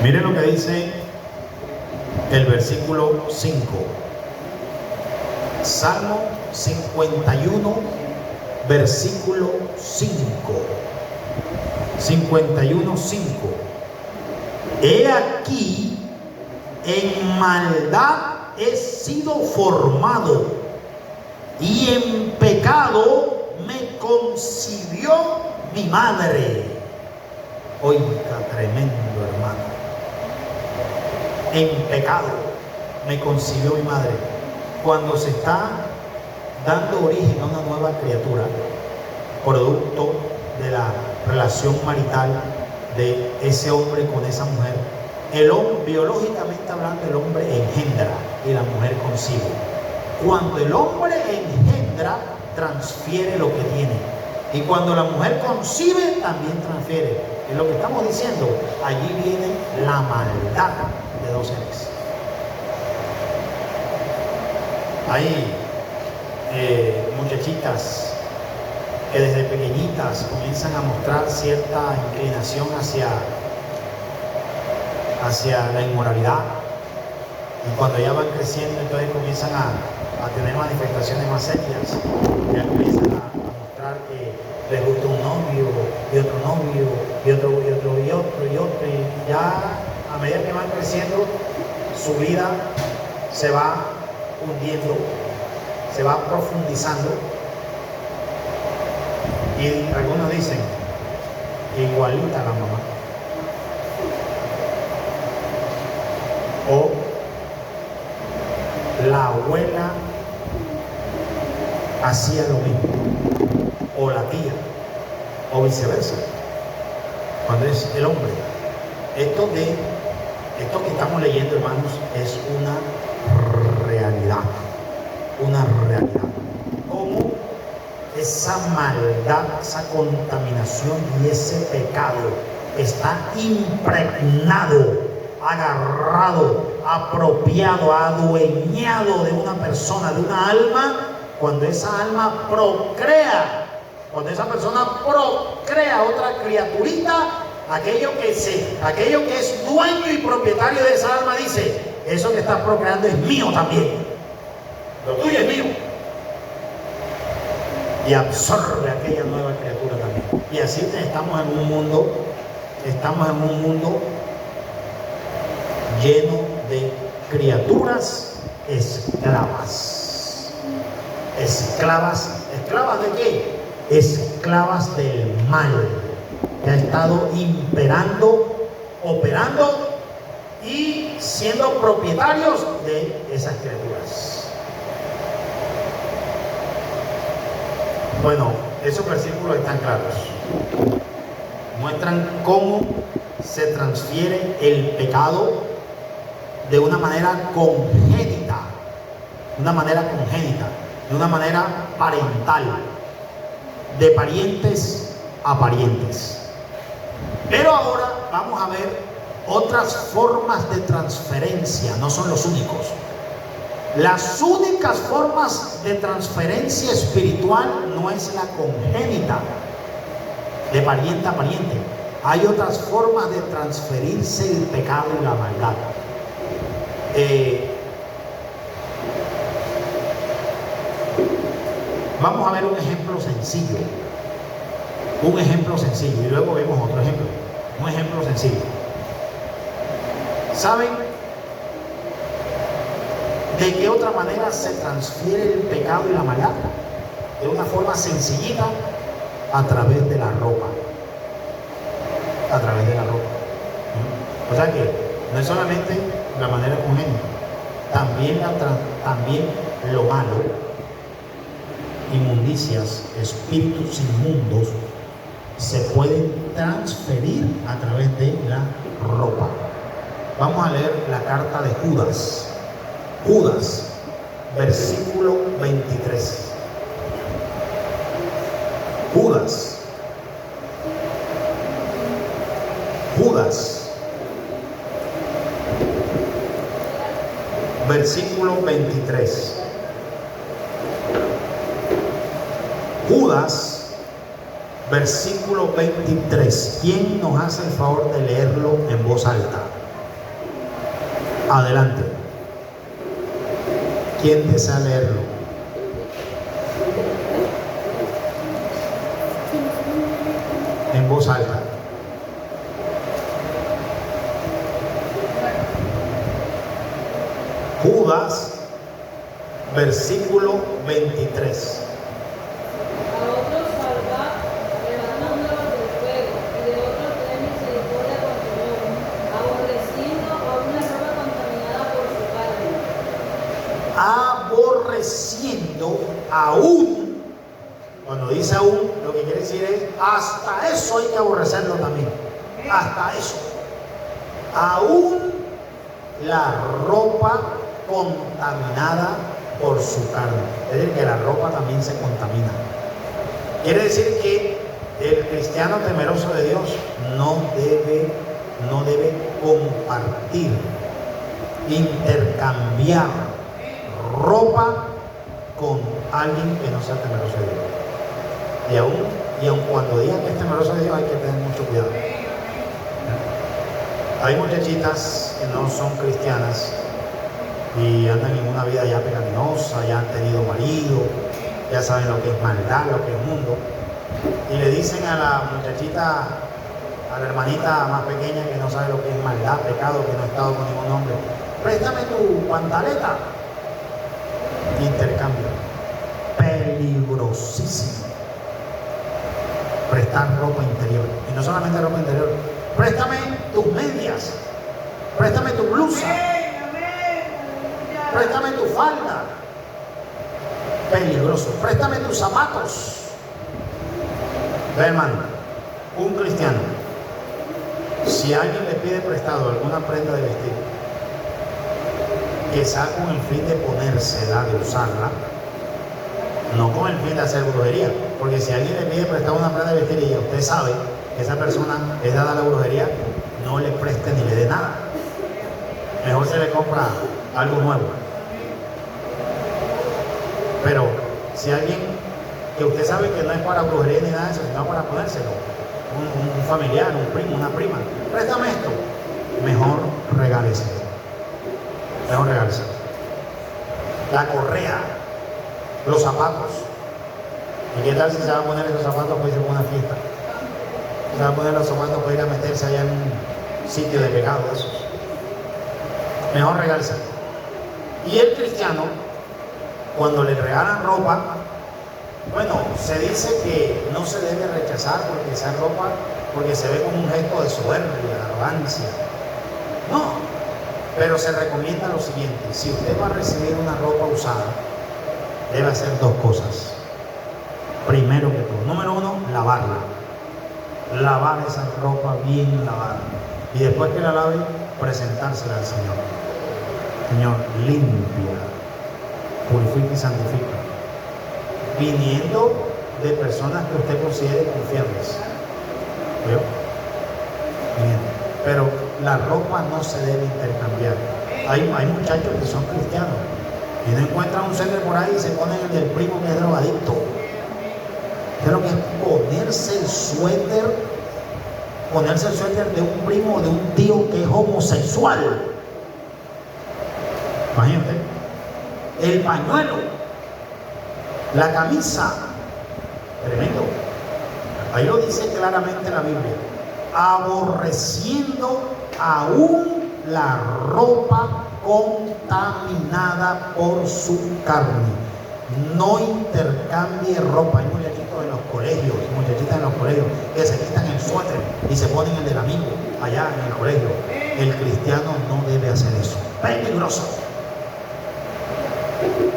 Miren lo que dice el versículo 5. Salmo 51, versículo 5. 51, 5. He aquí, en maldad he sido formado, y en pecado me concibió mi madre. Oiga, tremendo hermano. En pecado me concibió mi madre. Cuando se está dando origen a una nueva criatura, producto de la relación marital de ese hombre con esa mujer, el hombre, biológicamente hablando, el hombre engendra y la mujer concibe. Cuando el hombre engendra, transfiere lo que tiene, y cuando la mujer concibe, también transfiere. Es lo que estamos diciendo. Allí viene la maldad de dos seres. Hay muchachitas que desde pequeñitas comienzan a mostrar cierta inclinación hacia la inmoralidad, y cuando ya van creciendo, entonces comienzan a tener manifestaciones más serias. Ya comienzan a mostrar que les gusta un novio y otro novio y otro y otro y otro y otro, y ya a medida que van creciendo, su vida se va hundiendo, se va profundizando, y algunos dicen igualita a la mamá, o la abuela hacía lo mismo, o la tía, o viceversa. Cuando es el hombre, esto que estamos leyendo, hermanos, es una realidad, como esa maldad, esa contaminación y ese pecado está impregnado, agarrado, apropiado, adueñado de una persona, de una alma. Cuando esa alma procrea, cuando esa persona procrea otra criaturita, aquello que es dueño y propietario de esa alma dice: eso que estás procreando es mío también, lo tuyo es mío, y absorbe a aquella nueva criatura también. Y así estamos en un mundo lleno de criaturas esclavas. ¿Esclavas de qué? Esclavas del mal, que ha estado imperando, operando y siendo propietarios de esas criaturas. Bueno, esos versículos están claros. Muestran cómo se transfiere el pecado de una manera congénita, de una manera parental, de parientes a parientes. Pero ahora vamos a ver otras formas de transferencia, no son los únicos. Las únicas formas de transferencia espiritual no es la congénita, de pariente a pariente. Hay otras formas de transferirse el pecado y la maldad. Vamos a ver un ejemplo sencillo, y luego vemos otro ejemplo. Un ejemplo sencillo. ¿Saben de qué otra manera se transfiere el pecado y la maldad? De una forma sencillita, a través de la ropa. O sea que no es solamente la manera congénita, también lo malo, inmundicias, espíritus inmundos, se pueden transferir a través de la ropa. Vamos a leer la carta de Judas. Judas, versículo 23. Judas, versículo 23. Judas, versículo 23. ¿Quién nos hace el favor de leerlo en voz alta? Adelante. ¿Quién desea leerlo? En voz alta. Judas, versículo 23. A otros salvad, levantándolos aún, cuando dice aún, lo que quiere decir es, hasta eso hay que aborrecerlo también. Hasta eso. Aún la ropa contaminada por su carne. Es decir, que la ropa también se contamina. Quiere decir que el cristiano temeroso de Dios no debe compartir, intercambiar ropa con alguien que no sea temeroso de Dios. Y aun cuando digan que es temeroso de Dios, hay que tener mucho cuidado. Hay muchachitas que no son cristianas y andan en una vida ya pecaminosa, ya han tenido marido, ya saben lo que es maldad, lo que es mundo, y le dicen a la muchachita, a la hermanita más pequeña que no sabe lo que es maldad, pecado, que no ha estado con ningún hombre, préstame tu pantaleta. Intercambio. Peligrosísimo. Prestar ropa interior. Y no solamente ropa interior. Préstame tus medias. Préstame tu blusa. Préstame tu falda. Peligroso. Préstame tus zapatos. Ve, hermano, un cristiano, si alguien le pide prestado alguna prenda de vestir, que sea con el fin de ponérsela, de usarla, no con el fin de hacer brujería. Porque si alguien le pide prestado una prenda de vestir y usted sabe que esa persona es dada a la brujería, no le preste ni le dé nada. Mejor se le compra algo nuevo. Pero si alguien que usted sabe que no es para brujería ni nada de eso, sino para ponérselo, un familiar, un primo, una prima, préstame esto, mejor regáleselo. Mejor regáleselo. La correa, los zapatos. ¿Y qué tal si se va a poner esos zapatos para irse a una fiesta? Se va a poner los zapatos para ir a meterse allá en un sitio de pecado de esos. Mejor regáleselo. Y el cristiano, cuando le regalan ropa, bueno, se dice que no se debe rechazar porque esa ropa, porque se ve como un gesto de soberbia, de arrogancia. No, pero se recomienda lo siguiente: si usted va a recibir una ropa usada, debe hacer dos cosas. Primero que todo, número uno, lavarla. Lavar esa ropa bien lavada. Y después que la lave, presentársela al Señor. Señor, limpia, purifica y santifica. Viniendo de personas que usted considere confiables. ¿Vio? Bien. Pero la ropa no se debe intercambiar. Hay muchachos que son cristianos y no encuentran un suéter por ahí y se ponen el del primo que es drogadicto. Pero que es ponerse el suéter de un primo o de un tío que es homosexual. Imagínate. El pañuelo, la camisa, tremendo. Ahí lo dice claramente la Biblia: aborreciendo aún la ropa contaminada por su carne. No intercambie ropa. Hay muchachitos en los colegios, muchachitas en los colegios que se quitan el suéter y se ponen el del amigo allá en el colegio. El cristiano no debe hacer eso. Peligroso.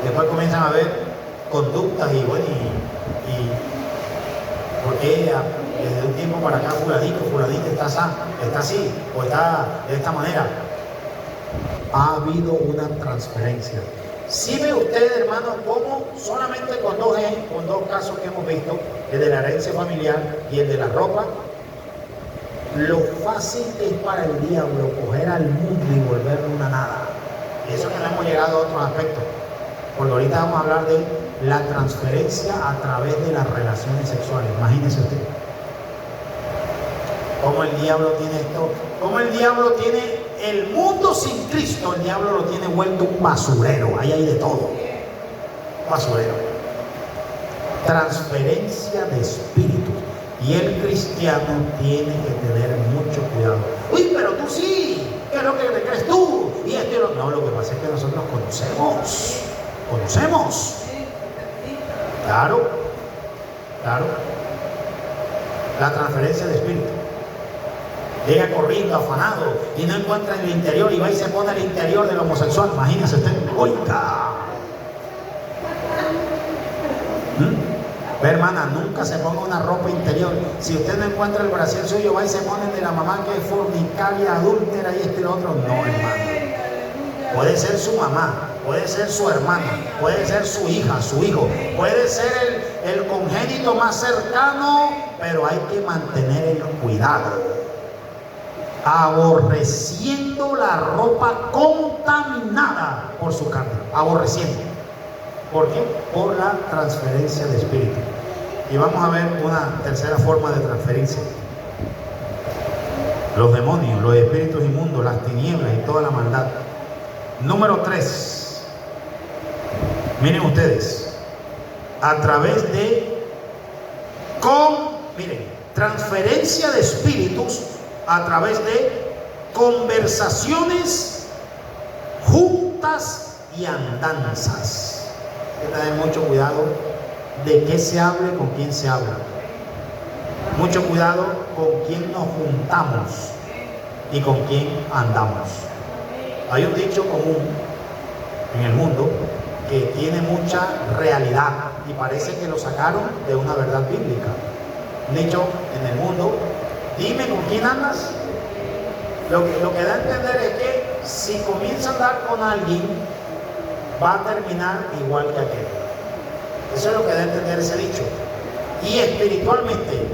Después comienzan a ver conductas y bueno, ¿por qué desde un tiempo para acá fulanito está así o está de esta manera? Ha habido una transferencia. Si ve usted, hermano, cómo solamente con dos casos que hemos visto, el de la herencia familiar y el de la ropa, lo fácil que es para el diablo coger al mundo y volverlo una nada. Y eso que no hemos llegado a otros aspectos, porque ahorita vamos a hablar de la transferencia a través de las relaciones sexuales. Imagínese usted cómo el diablo tiene esto, cómo el diablo tiene el mundo sin Cristo. El diablo lo tiene vuelto un basurero. Ahí hay de todo. Basurero. Transferencia de espíritu. Y el cristiano tiene que tener mucho cuidado. Uy, pero tú sí, ¿qué es lo que te crees tú? Y esto y lo... No, lo que pasa es que nosotros conocemos. Claro. La transferencia de espíritu. Llega corriendo, afanado, y no encuentra en el interior, y va y se pone el interior del homosexual. Imagínese usted. Oiga. Ve, hermana, nunca se ponga una ropa interior. Si usted no encuentra el brasier suyo, va y se pone de la mamá que es fornicaria, adúltera y esto y lo otro. No, hermano. Puede ser su mamá, puede ser su hermana, puede ser su hija, su hijo, puede ser el congénito más cercano, pero hay que mantener el cuidado, aborreciendo la ropa contaminada por su carne, aborreciendo. ¿Por qué? Por la transferencia de espíritu. Y vamos a ver una tercera forma de transferencia. Los demonios, los espíritus inmundos, las tinieblas y toda la maldad. Número 3. Miren ustedes, a través de transferencia de espíritus a través de conversaciones juntas y andanzas. Hay que tener mucho cuidado de qué se hable, con quién se habla. Mucho cuidado con quién nos juntamos y con quién andamos. Hay un dicho común en el mundo que tiene mucha realidad y parece que lo sacaron de una verdad bíblica. Un dicho en el mundo: dime con quién andas. Lo que da a entender es que si comienza a andar con alguien, va a terminar igual que aquel. Eso es lo que da a entender ese dicho. Y espiritualmente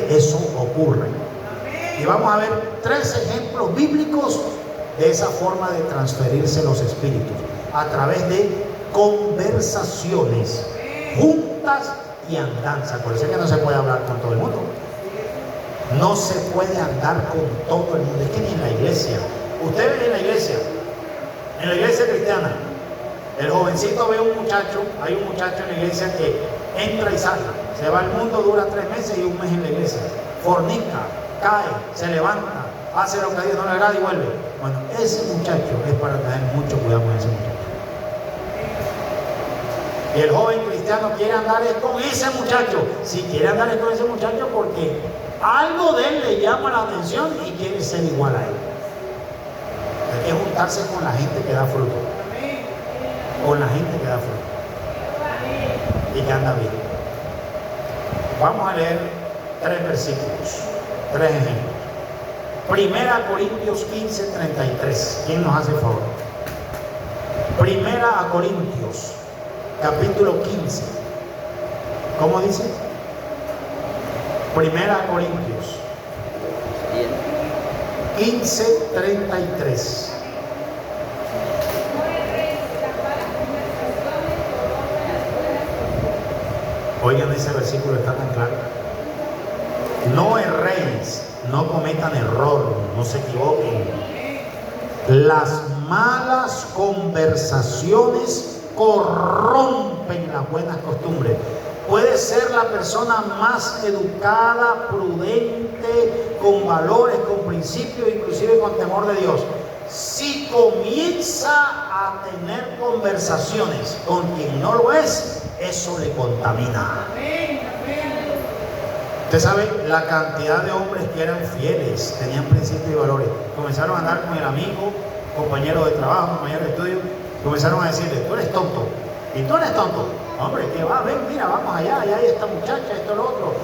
eso ocurre. Y vamos a ver 3 ejemplos bíblicos de esa forma de transferirse los espíritus, a través de conversaciones juntas y andanzas. Por eso es que no se puede hablar con todo el mundo. No se puede andar con todo el mundo. Es que ni en la iglesia. Usted ve en la iglesia cristiana, el jovencito ve un muchacho, hay un muchacho en la iglesia que entra y sale, se va al mundo, dura 3 meses y 1 mes en la iglesia, fornica, cae, se levanta, hace lo que a Dios no le agrada y vuelve. Bueno, ese muchacho es para tener mucho cuidado con ese muchacho. Y el joven cristiano quiere andar con ese muchacho. Si quiere andar con ese muchacho porque algo de él le llama la atención y quiere ser igual a él. Hay que juntarse con la gente que da fruto. Con la gente que da fruto. Y que anda bien. Vamos a leer 3 versículos, 3 ejemplos. 1 Corintios 15, 33. ¿Quién nos hace favor? 1 Corintios, capítulo 15. ¿Cómo dice? 1 Corintios 15, 33. Oigan, ese versículo está tan claro. No erréis, no cometan error, no se equivoquen. Las malas conversaciones corrompen las buenas costumbres. Puede ser la persona más educada, prudente, con valores, con principios, inclusive con temor de Dios. Si comienza a tener conversaciones con quien no lo es, eso le contamina. Usted sabe la cantidad de hombres que eran fieles, tenían principios y valores. Comenzaron a andar con el amigo, compañero de trabajo, compañero de estudio. Comenzaron a decirle: tú eres tonto. Y tú eres tonto. Hombre, que va, ven, mira, vamos allá hay esta muchacha, esto, lo otro.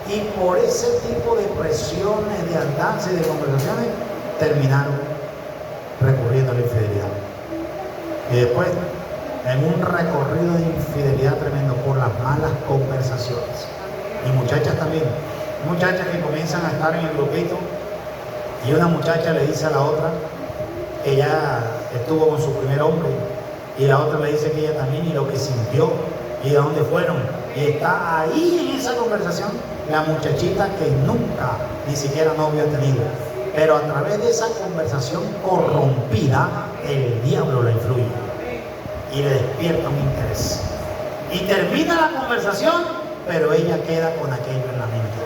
Y por ese tipo de presiones, de andanzas y de conversaciones, terminaron recurriendo a la infidelidad. Y después, en un recorrido de infidelidad tremendo por las malas conversaciones. Y muchachas también. Muchachas que comienzan a estar en el grupito y una muchacha le dice a la otra que ya estuvo con su primer hombre, y la otra le dice que ella también, y lo que sintió y de dónde fueron, y está ahí en esa conversación la muchachita que nunca ni siquiera novio ha tenido, pero a través de esa conversación corrompida el diablo la influye y le despierta un interés, y termina la conversación, pero ella queda con aquello en la mente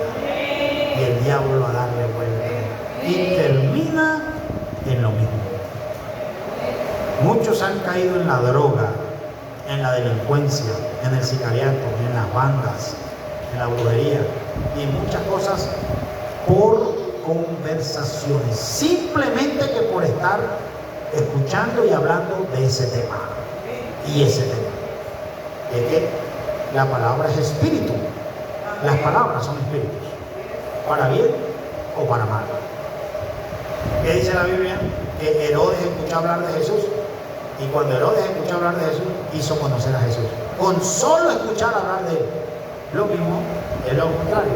y el diablo a darle vuelta y termina en lo mismo. Muchos han caído en la droga, en la delincuencia, en el sicariato, en las bandas, en la brujería y en muchas cosas por conversaciones, simplemente que por estar escuchando y hablando de ese tema y ese tema. Es que La palabra es espíritu. Las palabras son espíritus. Para bien o para mal. ¿Qué dice la Biblia? Que Herodes escuchó hablar de Jesús. Y cuando Herodes escuchó hablar de Jesús, hizo conocer a Jesús. Con solo escuchar hablar de él. Lo mismo es lo contrario.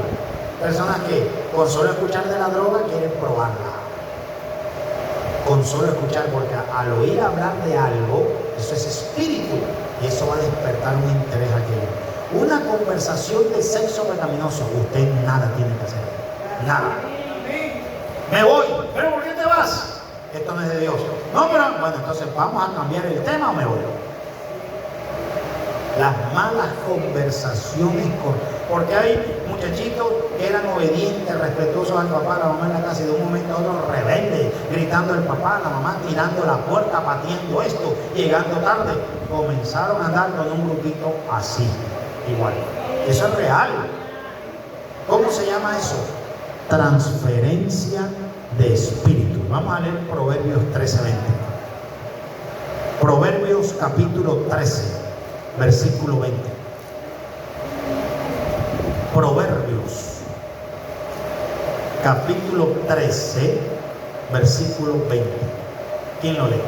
Personas que con solo escuchar de la droga quieren probarla. Con solo escuchar, porque al oír hablar de algo, eso es espíritu. Y eso va a despertar un interés aquí. Una conversación de sexo pecaminoso, usted nada tiene que hacer. Nada. Me voy. ¿Pero por qué te vas? Esto no es de Dios. No, pero bueno, entonces vamos a cambiar el tema o me voy. Las malas conversaciones porque hay muchachitos que eran obedientes, respetuosos al papá, a la mamá en la casa, y de un momento a otro rebeldes, gritando al papá, a la mamá, tirando la puerta, pateando esto, llegando tarde. Comenzaron a andar con un grupito así, igual. Eso es real. ¿Cómo se llama eso? Transferencia de espíritu. Vamos a leer Proverbios 13:20. Proverbios capítulo 13. Versículo 20. Proverbios capítulo 13, versículo 20. ¿Quién lo lee?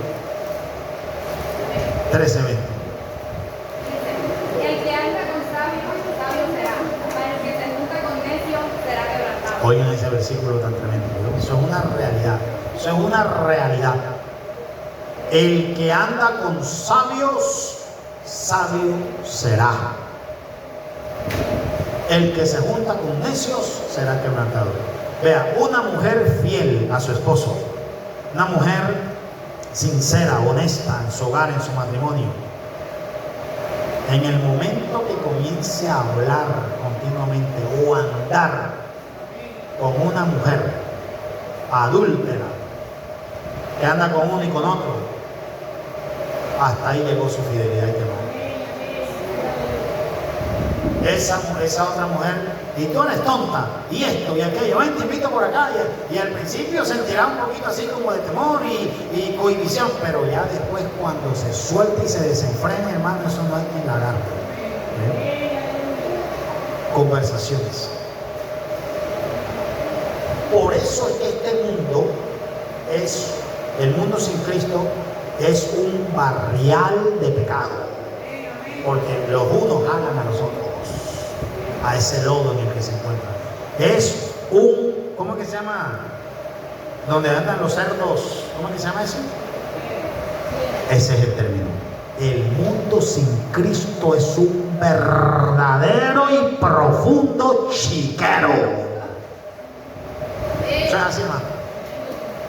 13:20. El que anda con sabios, sabio será. Para el que se junta con necios, será quebrantado. Oigan ese versículo tan tremendo. Eso es una realidad. Eso es una realidad. El que anda con sabios, sabio será. El que se junta con necios será quebrantado. Vea, una mujer fiel a su esposo, una mujer sincera, honesta en su hogar, en su matrimonio, en el momento que comience a hablar continuamente o a andar con una mujer adúltera que anda con uno y con otro, hasta ahí llegó su fidelidad y quemó. Esa otra mujer, y tú eres tonta, y esto y aquello, ven, te invito por acá, y al principio sentirá un poquito así como de temor y cohibición, pero ya después cuando se suelta y se desenfrena, hermano, eso no hay quien la agarre. Conversaciones. Por eso es que este mundo el mundo sin Cristo es un barrial de pecado, porque los unos jalan a los otros a ese lodo en el que se encuentran. Es ¿cómo es que se llama? Donde andan los cerdos, ¿cómo es que se llama eso? Ese es el término. El mundo sin Cristo es un verdadero y profundo chiquero. Eso es así, hermano.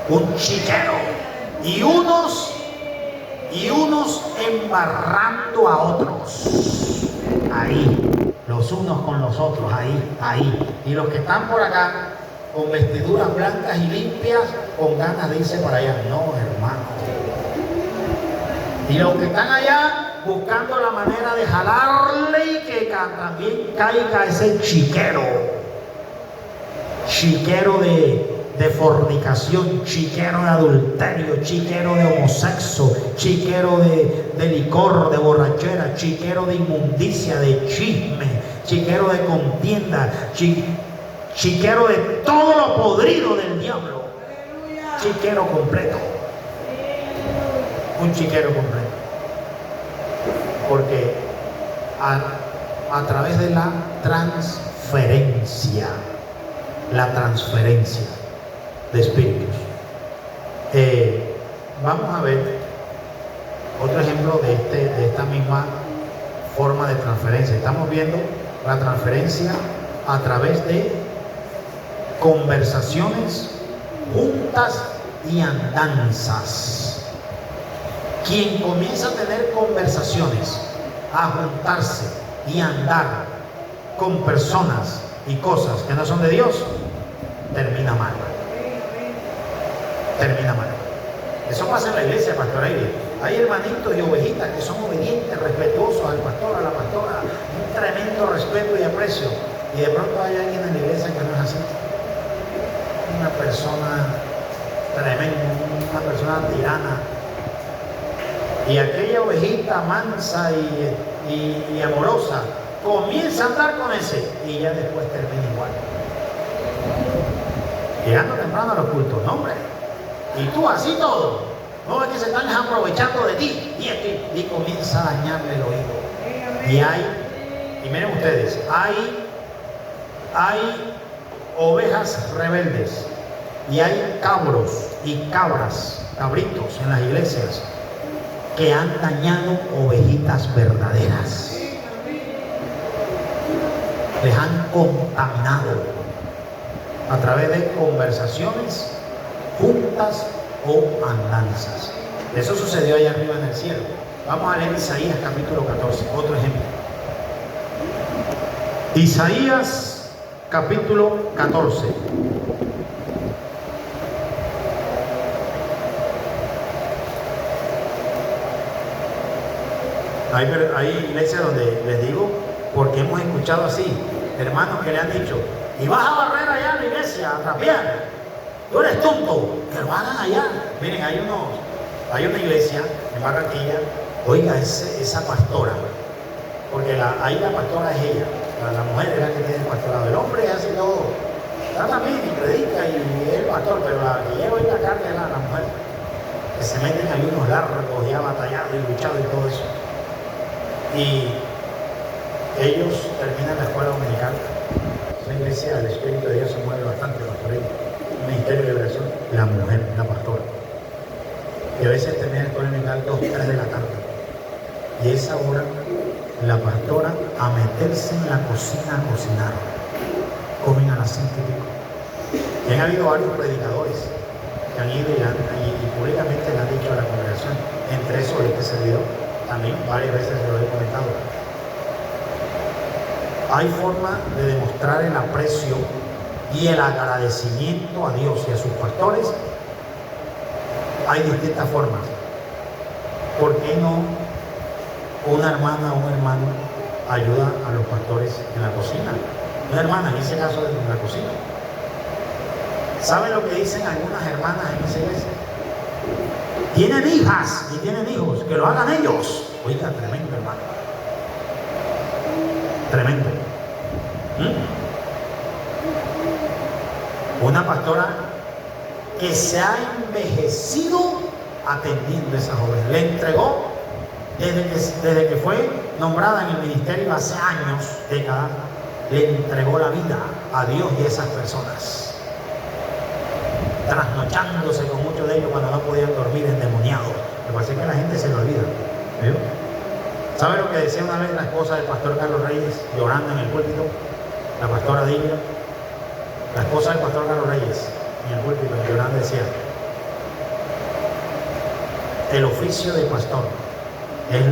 Un chiquero. Y unos embarrando a otros. Ahí. Los unos con los otros. Ahí. Y los que están por acá, con vestiduras blancas y limpias, con ganas de irse para allá. No, hermano. Y los que están allá, buscando la manera de jalarle y que también caiga ese chiquero. Chiquero de fornicación, chiquero de adulterio, chiquero de homosexo, chiquero de licor, de borrachera, chiquero de inmundicia, de chisme, chiquero de contienda, chiquero de todo lo podrido del diablo. Chiquero completo. Un chiquero completo. Porque a través de la transferencia de espíritus. Vamos a ver otro ejemplo de esta misma forma de transferencia. Estamos viendo la transferencia a través de conversaciones juntas y andanzas. Quien comienza a tener conversaciones, a juntarse y andar con personas y cosas que no son de Dios, termina mal. Eso pasa en la iglesia, Pastor Aire. Hay hermanitos y ovejitas que son obedientes, respetuosos al pastor, a la pastora, un tremendo respeto y aprecio. Y de pronto hay alguien en la iglesia que no es así. Una persona tremenda, una persona tirana. Y aquella ovejita mansa y amorosa comienza a andar con ese y ya después termina igual. Llegando temprano a los cultos, no hombre. Y tú así todo. No es que se están aprovechando de ti. Y comienza a dañarle el oído. Y miren ustedes, hay ovejas rebeldes. Y hay cabros y cabras, cabritos en las iglesias que han dañado ovejitas verdaderas. Les han contaminado a través de conversaciones, juntas o andanzas. Eso sucedió allá arriba en el cielo. Vamos a leer Isaías capítulo 14, otro ejemplo. Isaías capítulo 14. Hay iglesias donde les digo, porque hemos escuchado así, hermanos que le han dicho, y vas a barrer allá a la iglesia, a trapear, tú eres tonto, que lo hagan allá. Miren, hay una iglesia en Barranquilla, oiga, esa pastora, porque ahí la pastora es ella, la mujer es la que tiene el pastorado, el hombre hace todo, trata bien y predica y es el pastor, pero la que lleva ahí la carga es la mujer, que se meten en ayunos largos y ha batallado y luchado y todo eso. Y ellos terminan la escuela dominical. La iglesia del Espíritu de Dios se mueve bastante, pastoril. Ministerio de liberación, la mujer, la pastora. Y a veces termina la escuela dominical 2, 3 de la tarde. Y esa hora, la pastora a meterse en la cocina a cocinar. Comen a las 5 y pico. Y han habido varios predicadores que han ido y públicamente le han dicho a la congregación, entre esos este servidor. También varias veces se lo he comentado. Hay forma de demostrar el aprecio y el agradecimiento a Dios y a sus pastores. Hay distintas formas. ¿Por qué no una hermana o un hermano ayuda a los pastores en la cocina? Una hermana, en ese caso, en la cocina. ¿Saben lo que dicen algunas hermanas en esa iglesia? Tienen hijas y tienen hijos, que lo hagan ellos. Oiga, tremendo, hermano. Tremendo. Una pastora que se ha envejecido atendiendo a esas jóvenes. Le entregó, desde que fue nombrada en el ministerio hace años, décadas, le entregó la vida a Dios y a esas personas. Trasnochándose con muchos de ellos cuando no podían dormir endemoniados. Lo que pasa es que la gente se lo olvida. ¿Vio? ¿Sabe lo que decía una vez la esposa del pastor Carlos Reyes llorando en el púlpito? La pastora Divina, la esposa del pastor Carlos Reyes en el púlpito llorando decía: el oficio de pastor es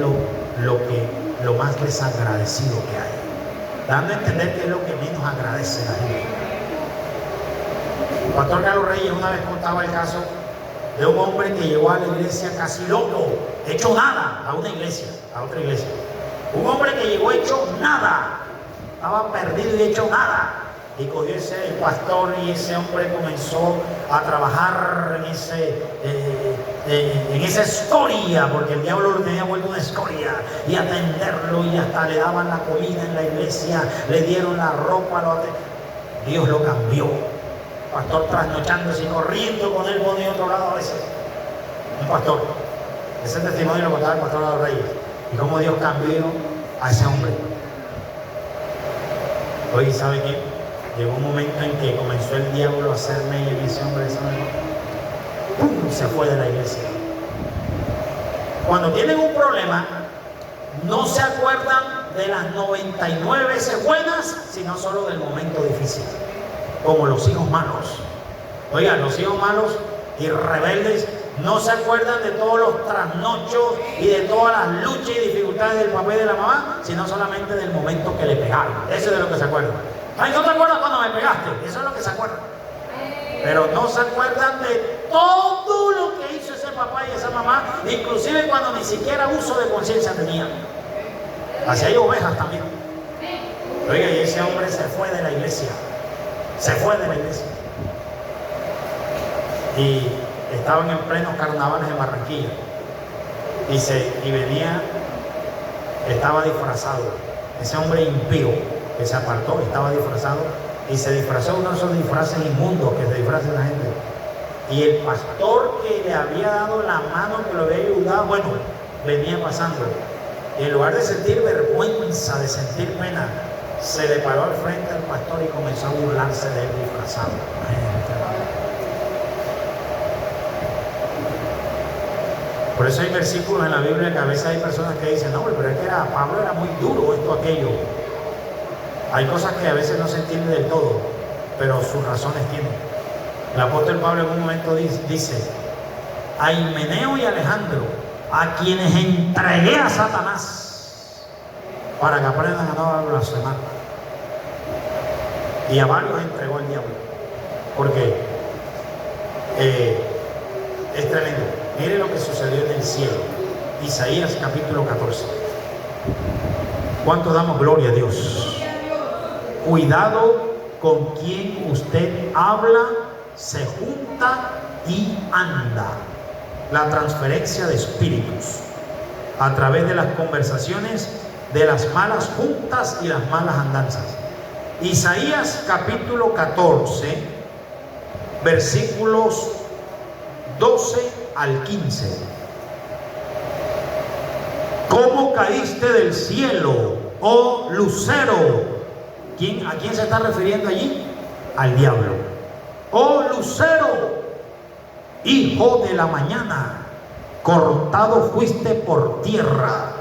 lo más desagradecido que hay, dando a entender que es lo que menos agradece a la gente. El pastor Carlos Reyes una vez contaba el caso de un hombre que llegó a la iglesia casi loco, hecho nada, a una iglesia, a otra iglesia. Un hombre que llegó hecho nada, estaba perdido y hecho nada. Y cogió el pastor y ese hombre comenzó a trabajar en esa escoria, porque el diablo lo tenía vuelto una escoria, y atenderlo, y hasta le daban la comida en la iglesia, le dieron la ropa, Dios lo cambió. Pastor trasnochándose y corriendo con él por de otro lado a veces. Un pastor. Ese testimonio lo contaba el pastor de los Reyes. Y cómo Dios cambió a ese hombre. Oye, ¿sabe qué? Llegó un momento en que comenzó el diablo a hacer mella en ese hombre, ¡pum! Se fue de la iglesia. Cuando tienen un problema, no se acuerdan de las 99 veces buenas, sino solo del momento difícil. Como los hijos malos. Oigan, los hijos malos y rebeldes no se acuerdan de todos los trasnochos y de todas las luchas y dificultades del papá y de la mamá, sino solamente del momento que le pegaron. Eso es de lo que se acuerdan. Ay, ¿no te acuerdas cuando me pegaste? Eso es lo que se acuerdan. Pero no se acuerdan de todo lo que hizo ese papá y esa mamá, inclusive cuando ni siquiera uso de conciencia tenían. Así hay ovejas también. Oiga, y ese hombre se fue de la iglesia. Se fue de la iglesia. Y estaban en plenos carnavales en Barranquilla. Y venía, estaba disfrazado. ese hombre impío que se apartó, estaba disfrazado y se disfrazó uno de esos disfraces inmundos que se disfraza la gente. Y el pastor que le había dado la mano, que lo había ayudado, bueno, venía pasando. Y en lugar de sentir vergüenza, de sentir pena, se le paró al frente al pastor y comenzó a burlarse de él disfrazado. Por eso hay versículos en la Biblia que a veces hay personas que dicen, no, pero es que Pablo era muy duro, esto, aquello. Hay cosas que a veces no se entienden del todo, pero sus razones tienen. El apóstol Pablo en un momento dice, a Himeneo y Alejandro, a quienes entregué a Satanás, para que aprendan a no blasfemar. Y a varios entregó al diablo, porque es tremendo. Mire lo que sucedió en el cielo. Isaías capítulo 14. ¿Cuánto damos gloria a Dios? Cuidado con quien usted habla, se junta y anda. La transferencia de espíritus a través de las conversaciones, de las malas juntas y las malas andanzas. Isaías capítulo 14, versículos 12 al 15. ¿Cómo caíste del cielo, oh lucero? ¿A quién se está refiriendo allí? Al diablo. Oh lucero, hijo de la mañana, cortado fuiste por tierra.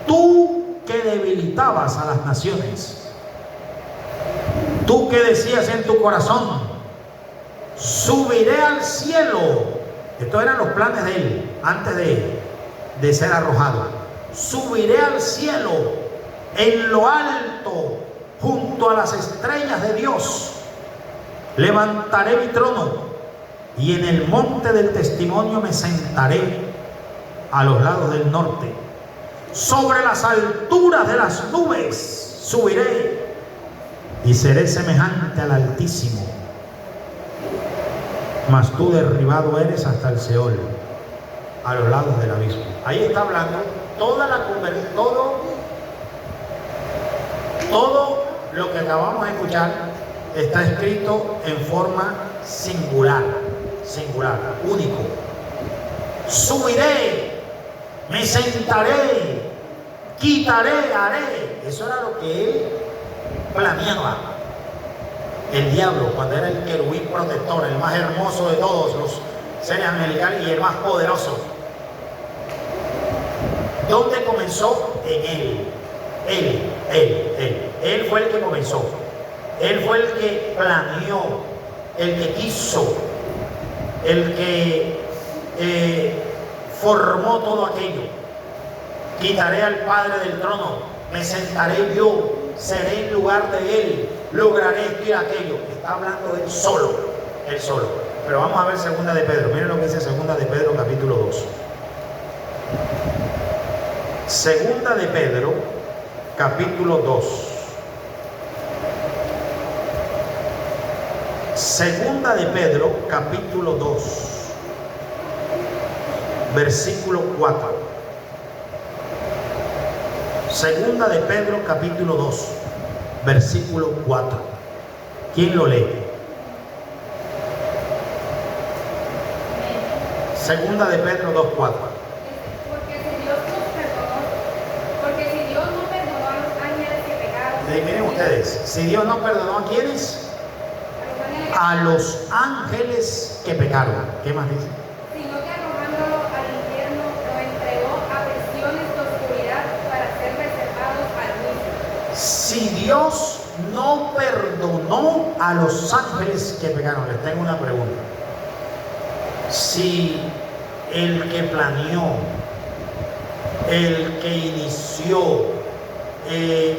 Tú que debilitabas a las naciones. Tú que decías en tu corazón, subiré al cielo. Estos eran los planes de él antes de ser arrojado. Subiré al cielo, en lo alto, junto a las estrellas de Dios. Levantaré mi trono y en el monte del testimonio me sentaré a los lados del norte. Sobre las alturas de las nubes subiré y seré semejante al Altísimo. Mas tú derribado eres hasta el Seol, a los lados del abismo. Ahí está hablando toda la conversación, todo lo que acabamos de escuchar está escrito en forma singular, único. Subiré, me sentaré, quitaré, haré. Eso era lo que él planeaba. El diablo, cuando era el querubín protector, el más hermoso de todos los seres angelicales y el más poderoso. ¿Dónde comenzó? En él. Él fue el que comenzó. Él fue el que planeó, el que quiso, el que formó todo aquello. Quitaré al Padre del trono, me sentaré yo, seré en lugar de él, lograré esto y aquello. Está hablando de él solo, él solo. Pero vamos a ver segunda de Pedro. Miren lo que dice segunda de Pedro capítulo 2. Segunda de Pedro capítulo 2. Segunda de Pedro capítulo 2, versículo 4. Segunda de Pedro capítulo 2, versículo 4. ¿Quién lo lee? Segunda de Pedro 2, 4. Porque si Dios no perdonó a los ángeles que pecaron. Miren ustedes, si Dios no perdonó a quiénes, a los ángeles que pecaron. ¿Qué más dice? Sino que arrojándolo al infierno lo entregó a prisiones de oscuridad para ser reservados al juicio. Si Dios no perdonó a los ángeles que pecaron, les tengo una pregunta. Si el que planeó, el que inició, en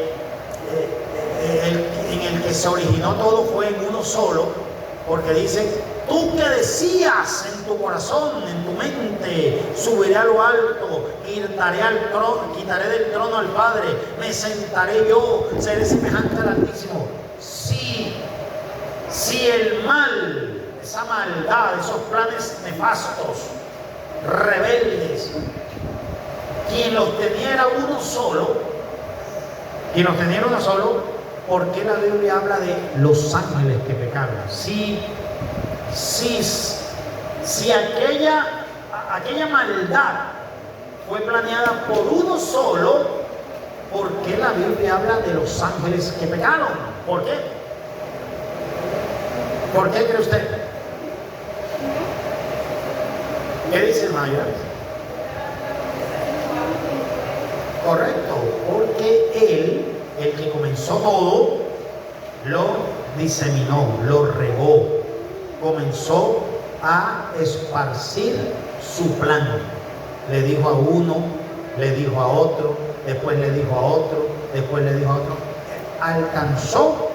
el que se originó todo fue en uno solo, porque dice, tú que decías en tu corazón, en tu mente, subiré a lo alto, quitaré del trono al Padre, me sentaré yo, seré semejante al Altísimo. Si el mal, esa maldad, esos planes nefastos, rebeldes, quien los tenía era uno solo, y nos tenía uno solo, ¿por qué la Biblia habla de los ángeles que pecaron? Si aquella maldad fue planeada por uno solo, ¿por qué la Biblia habla de los ángeles que pecaron? ¿Por qué? ¿Por qué cree usted? ¿Qué dice Maya? Correcto, porque él, el que comenzó todo, lo diseminó, lo regó, comenzó a esparcir su plan. Le dijo a uno, le dijo a otro, después le dijo a otro, después le dijo a otro. Alcanzó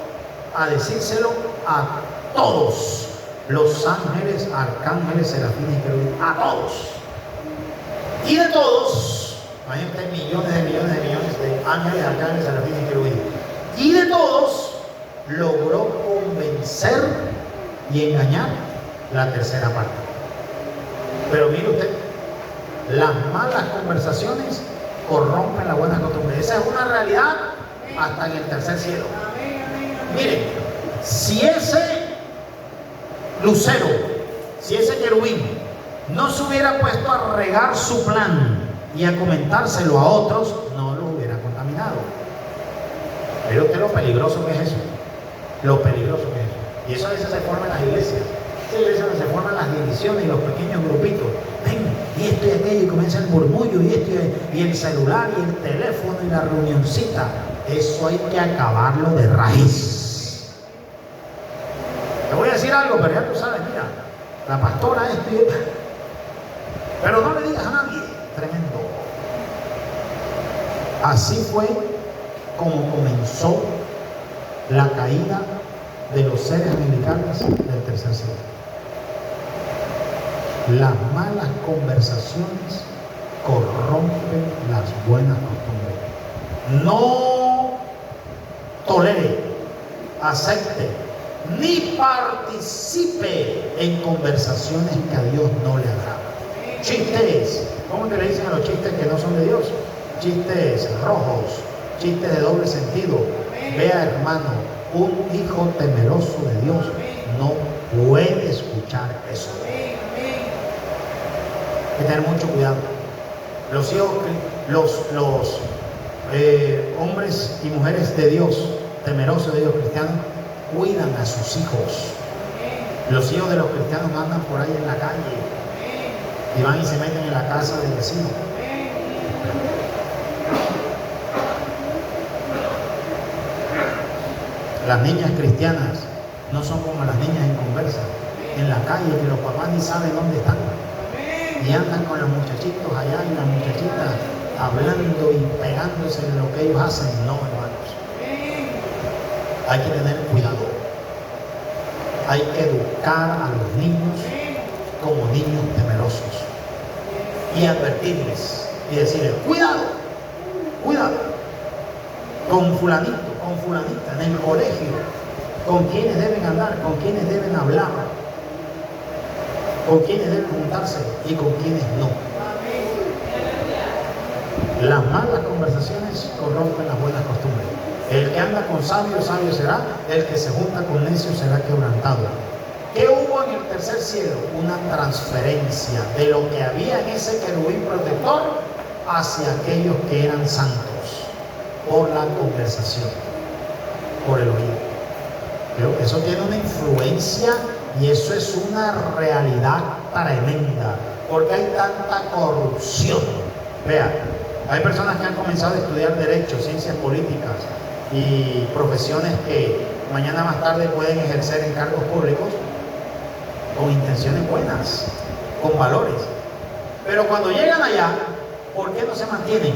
a decírselo a todos, los ángeles, arcángeles, serafines y querubines, a todos. Y de todos, imagínate millones de ángeles, arcángeles, serafines y querubines. Y de todos logró convencer y engañar la tercera parte. Pero mire usted, las malas conversaciones corrompen las buenas costumbres. Esa es una realidad hasta en el tercer cielo. Miren, si ese lucero, si ese querubín no se hubiera puesto a regar su plan y a comentárselo a otros, no lo hubiera contaminado. Pero usted lo peligroso que es eso, lo peligroso que es eso. Y eso a veces se forma en las iglesias. En las iglesias se forman las divisiones y los pequeños grupitos. Ven, y esto y aquello, y comienza el murmullo, y esto y el celular, y el teléfono, y la reunioncita. Eso hay que acabarlo de raíz. Te voy a decir algo, pero ya tú sabes, mira, la pastora esto y esto. Pero no le digas a nadie. Tremendo. Así fue como comenzó la caída de los seres angelicales del tercer cielo. Las malas conversaciones corrompen las buenas costumbres. No tolere, acepte, ni participe en conversaciones que a Dios no le agradan. Chistes, ¿cómo que le dicen a los chistes que no son de Dios? Chistes rojos, chistes de doble sentido. Vea, hermano, un hijo temeroso de Dios no puede escuchar eso. Hay que tener mucho cuidado. Los hijos, los hombres y mujeres de Dios, temerosos de Dios, cristianos, cuidan a sus hijos. Los hijos de los cristianos andan por ahí en la calle y van y se meten en la casa del vecino. Las niñas cristianas no son como las niñas inconversas en la calle, que los papás ni saben dónde están. Y andan con los muchachitos allá y las muchachitas hablando y pegándose en lo que ellos hacen. No, hermanos. Hay que tener cuidado. Hay que educar a los niños como niños temerosos. Y advertirles y decirles, cuidado, cuidado. Con fulanito, con fulanita, en el colegio, con quienes deben andar, con quienes deben hablar, con quienes deben juntarse y con quienes no. Las malas conversaciones corrompen las buenas costumbres. El que anda con sabios, sabio será. El que se junta con necios será quebrantado. ¿Qué hubo en el tercer cielo? Una transferencia de lo que había en ese querubín protector hacia aquellos que eran santos, por la conversación, por el oído. Pero eso tiene una influencia y eso es una realidad tremenda, porque hay tanta corrupción. Vea, hay personas que han comenzado a estudiar derecho, ciencias políticas y profesiones que mañana más tarde pueden ejercer en cargos públicos con intenciones buenas, con valores. Pero cuando llegan allá, ¿por qué no se mantienen?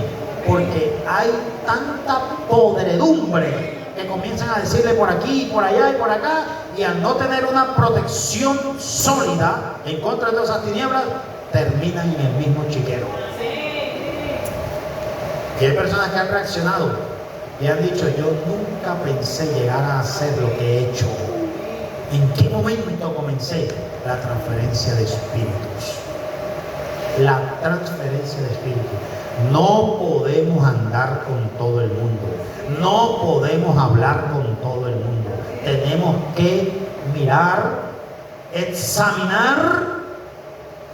Porque hay tanta podredumbre que comienzan a decirle por aquí, por allá y por acá, y al no tener una protección sólida en contra de todas esas tinieblas, terminan en el mismo chiquero. Y hay personas que han reaccionado y han dicho, yo nunca pensé llegar a hacer lo que he hecho. ¿En qué momento comencé? La transferencia de espíritus. La transferencia de espíritus. No podemos andar con todo el mundo. No podemos hablar con todo el mundo. Tenemos que mirar, examinar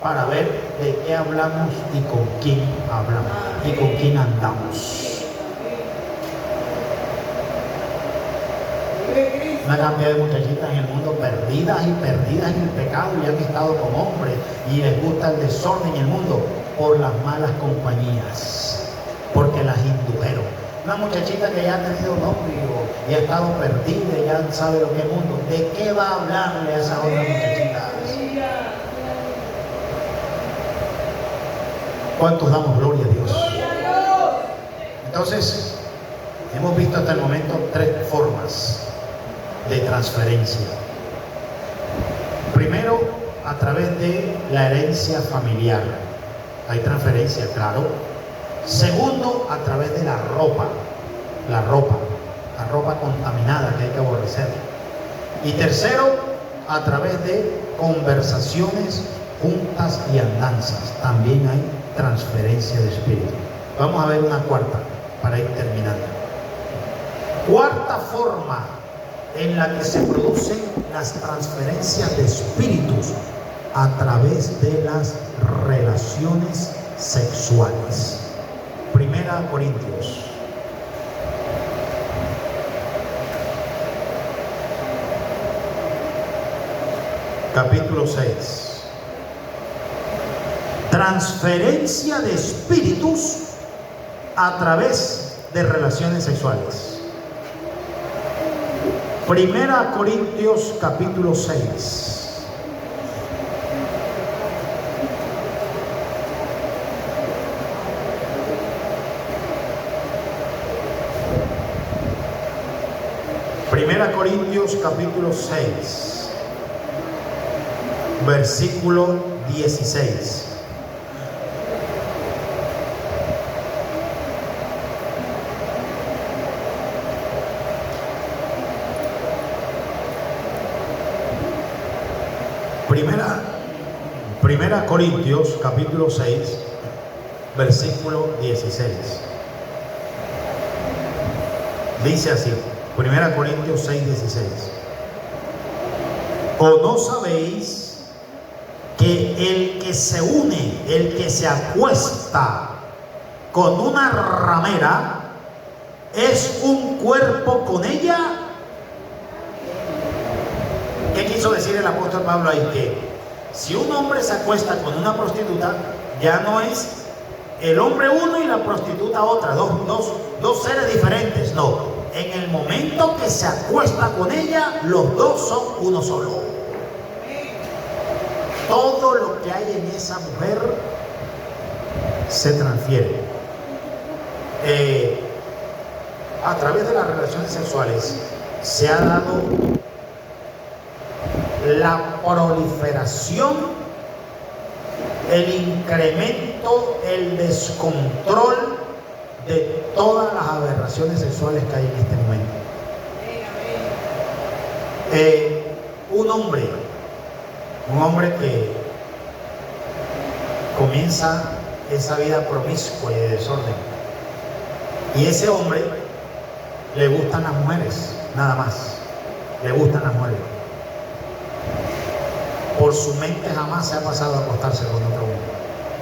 para ver de qué hablamos y con quién hablamos y con quién andamos. Una cantidad de muchachitas en el mundo perdidas y perdidas en el pecado y han estado con hombres y les gusta el desorden en el mundo por las malas compañías, porque las indujeron. Una muchachita que ya ha tenido novio y ha estado perdida y ya sabe lo que es el mundo, ¿de qué va a hablarle a esa otra muchachita? ¿Cuántos damos gloria a Dios? Entonces, hemos visto hasta el momento 3 formas de transferencia. Primero, a través de la herencia familiar. Hay transferencia, claro. Segundo, a través de la ropa contaminada que hay que aborrecer. Y tercero, a través de conversaciones, juntas y andanzas. También hay transferencia de espíritu. Vamos a ver una cuarta para ir terminando. Cuarta forma en la que se producen las transferencias de espíritus a través de las relaciones sexuales. Primera Corintios. Capítulo 6. Transferencia de espíritus a través de relaciones sexuales. Primera Corintios capítulo 6. Primera Corintios capítulo 6, versículo 16. Primera Corintios capítulo 6, versículo 16. Dice así, Primera Corintios 6, 16. ¿O no sabéis que el que se une, el que se acuesta con una ramera, es un cuerpo con ella? ¿Qué quiso decir el apóstol Pablo ahí? Que si un hombre se acuesta con una prostituta, ya no es el hombre uno y la prostituta otra, dos seres diferentes. No, en el momento que se acuesta con ella, los dos son uno solo. Todo lo que hay en esa mujer se transfiere. A través de las relaciones sexuales se ha dado la proliferación, el incremento, el descontrol de todas las aberraciones sexuales que hay en este momento. Un hombre que comienza esa vida promiscua y de desorden, y ese hombre le gustan las mujeres, nada más, le gustan las mujeres. Por su mente jamás se ha pasado a acostarse con otro hombre,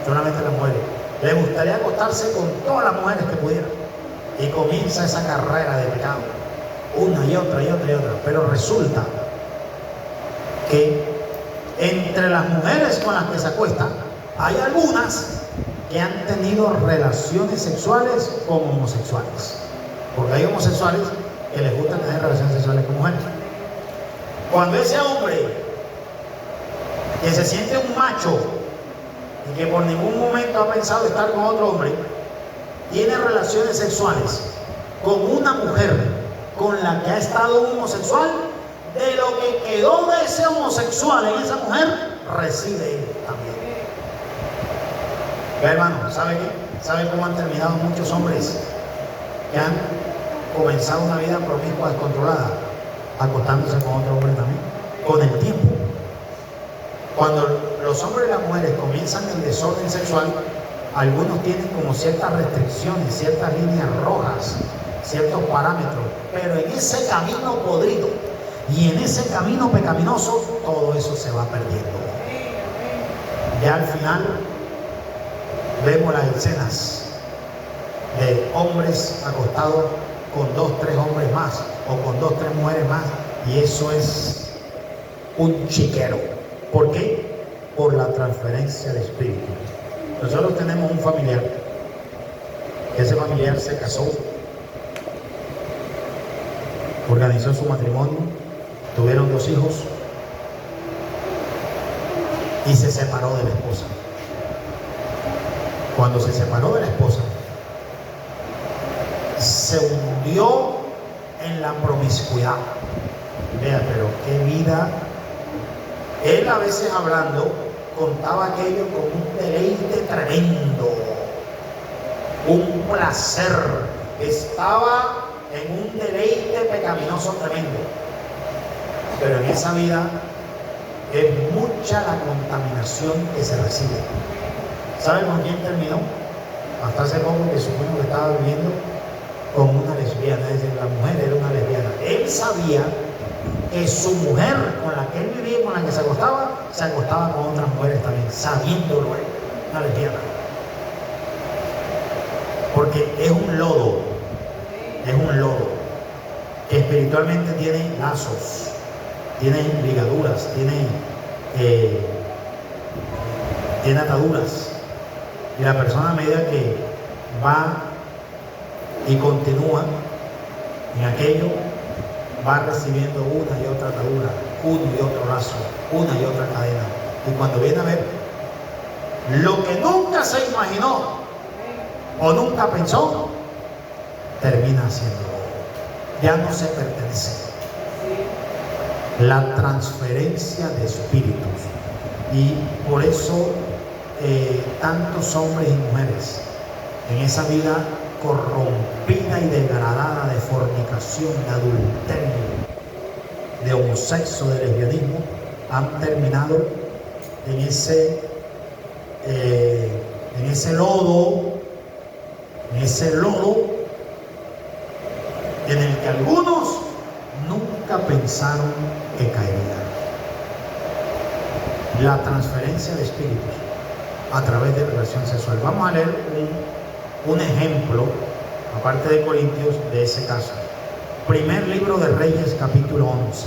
solamente las mujeres. Le gustaría acostarse con todas las mujeres que pudiera, y comienza esa carrera de pecado, una y otra y otra y otra. Pero resulta que entre las mujeres con las que se acuesta hay algunas que han tenido relaciones sexuales con homosexuales, porque hay homosexuales que les gusta tener relaciones sexuales con mujeres. Cuando ese hombre que se siente un macho y que por ningún momento ha pensado estar con otro hombre, tiene relaciones sexuales con una mujer con la que ha estado un homosexual, de lo que quedó de ese homosexual en esa mujer, recibe él también. ¿Ve, hermano? ¿Sabe qué? ¿Sabe cómo han terminado muchos hombres que han comenzado una vida promiscua, descontrolada, acostándose con otro hombre también? Con el tiempo, cuando los hombres y las mujeres comienzan el desorden sexual, Algunos tienen como ciertas restricciones, ciertas líneas rojas, ciertos parámetros, pero en ese camino podrido y en ese camino pecaminoso, todo eso se va perdiendo. Ya al final vemos las escenas de hombres acostados con 2, 3 hombres más o con 2, 3 mujeres más, y eso es un chiquero. ¿Por qué? Por la transferencia de espíritu. Nosotros tenemos un familiar, ese familiar se casó, organizó su matrimonio, tuvieron 2 hijos y se separó de la esposa. Cuando se separó de la esposa, se hundió en la promiscuidad. Vea, pero qué vida. Él a veces hablando contaba aquello con un deleite tremendo, un placer. Estaba en un deleite pecaminoso tremendo. Pero en esa vida es mucha la contaminación que se recibe. ¿Saben con quién terminó? Hasta hace poco que supimos que estaba viviendo con una lesbiana, es decir, la mujer era una lesbiana. Él sabía que su mujer con la que él vivía, con la que se acostaba con otras mujeres también, sabiéndolo él, una lesbiana. Porque es un lodo que espiritualmente tiene lazos, tiene ligaduras, tiene ataduras. Y la persona a medida que va y continúa en aquello, va recibiendo una y otra atadura, uno y otro lazo, una y otra cadena. Y cuando viene a ver, lo que nunca se imaginó o nunca pensó, termina haciéndolo. Ya no se pertenece. La transferencia de espíritus. Y por eso tantos hombres y mujeres en esa vida corrompida y degradada de fornicación, de adulterio, de homosexo, de lesbianismo, han terminado en ese lodo en el que algunos nunca pensaron que caerían. La transferencia de espíritus a través de relación sexual. Vamos a leer un ejemplo, aparte de Corintios, de ese caso. Primer libro de Reyes, capítulo 11.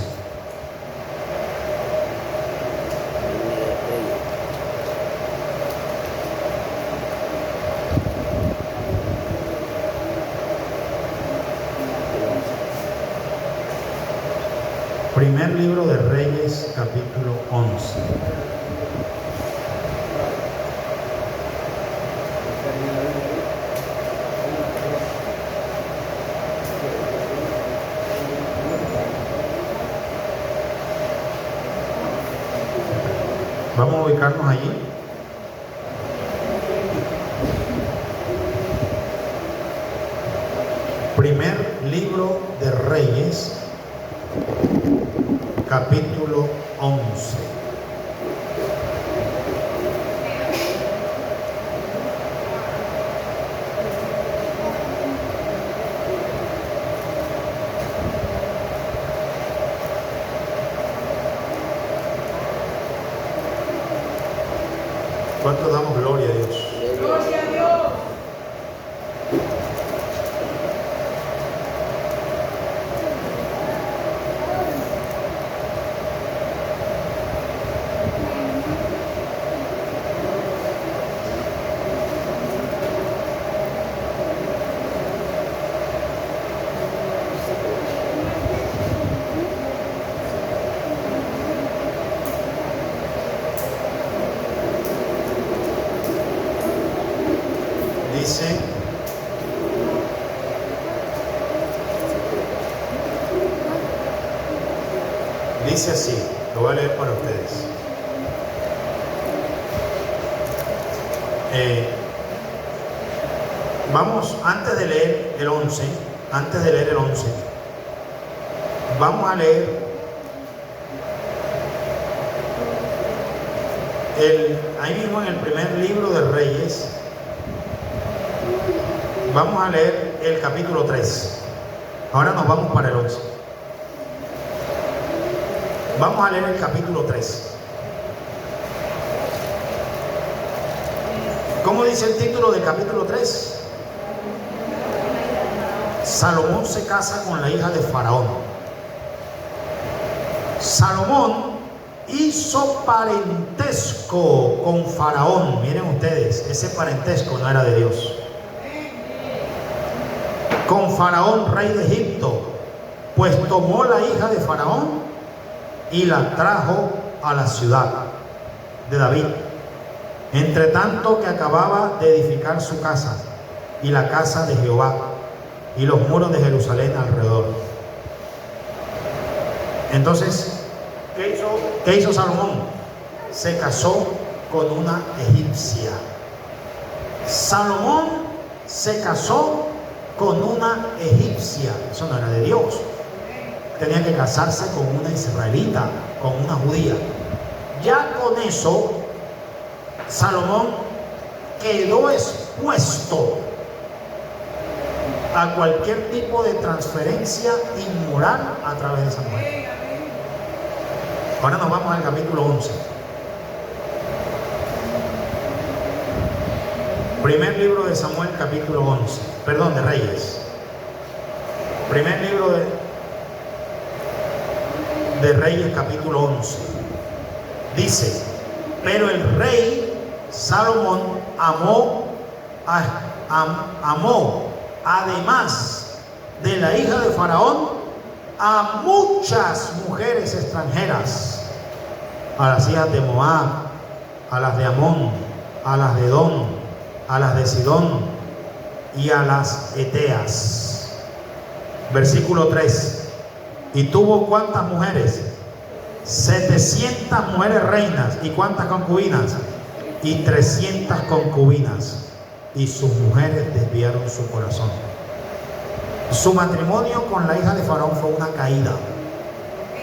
Primer libro de Reyes, capítulo 11. Vamos a ubicarnos allí. Primer libro de Reyes, capítulo 11. ¿Cuánto damos gloria a Dios? Gloria a Dios. Dice así, lo voy a leer para ustedes. Vamos, antes de leer el 11, vamos a leer ahí mismo en el primer libro de Reyes, Vamos a leer el capítulo 3. Ahora nos vamos para el 11. Vamos a leer el capítulo 3. ¿Cómo dice el título del capítulo 3? Salomón se casa con la hija de Faraón. Salomón hizo parentesco con Faraón. Miren ustedes, ese parentesco no era de Dios. Con Faraón, rey de Egipto, pues tomó la hija de Faraón y la trajo a la ciudad de David, entre tanto que acababa de edificar su casa y la casa de Jehová y los muros de Jerusalén alrededor. Entonces, ¿qué hizo Salomón? Se casó con una egipcia. Salomón se casó con una egipcia. Eso no era de Dios. Tenía que casarse con una israelita, con una judía. Ya con eso, Salomón quedó expuesto a cualquier tipo de transferencia inmoral a través de esa mujer. Ahora nos vamos al capítulo 11. Primer libro de Samuel, capítulo 11. Perdón, de Reyes. Primer libro de Reyes, capítulo 11. Dice: pero el rey Salomón amó, además de la hija de Faraón, a muchas mujeres extranjeras, a las hijas de Moab, a las de Amón, a las de Edom, a las de Sidón y a las eteas. Versículo 3. Y tuvo ¿cuántas mujeres? 700 mujeres reinas. ¿Y cuántas concubinas? Y 300 concubinas. Y sus mujeres desviaron su corazón. Su matrimonio con la hija de Faraón fue una caída,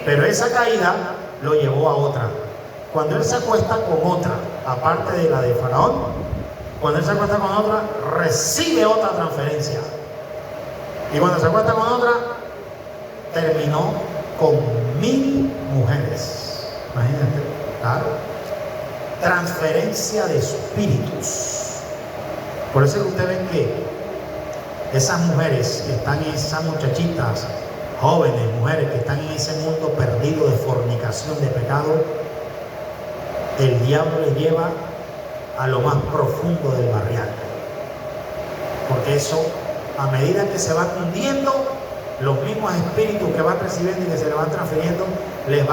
pero esa caída lo llevó a otra. Cuando él se acuesta con otra, aparte de la de Faraón, cuando él se acuesta con otra, recibe otra transferencia. Y cuando se acuesta con otra, terminó con 1000 mujeres. Imagínate, claro. Transferencia de espíritus. Por eso es que ustedes ven que esas mujeres que están, esas muchachitas, jóvenes, mujeres que están en ese mundo perdido de fornicación, de pecado, el diablo les lleva a lo más profundo del barrial. Porque eso, a medida que se va cundiendo, los mismos espíritus que van recibiendo y que se le van transfiriendo, les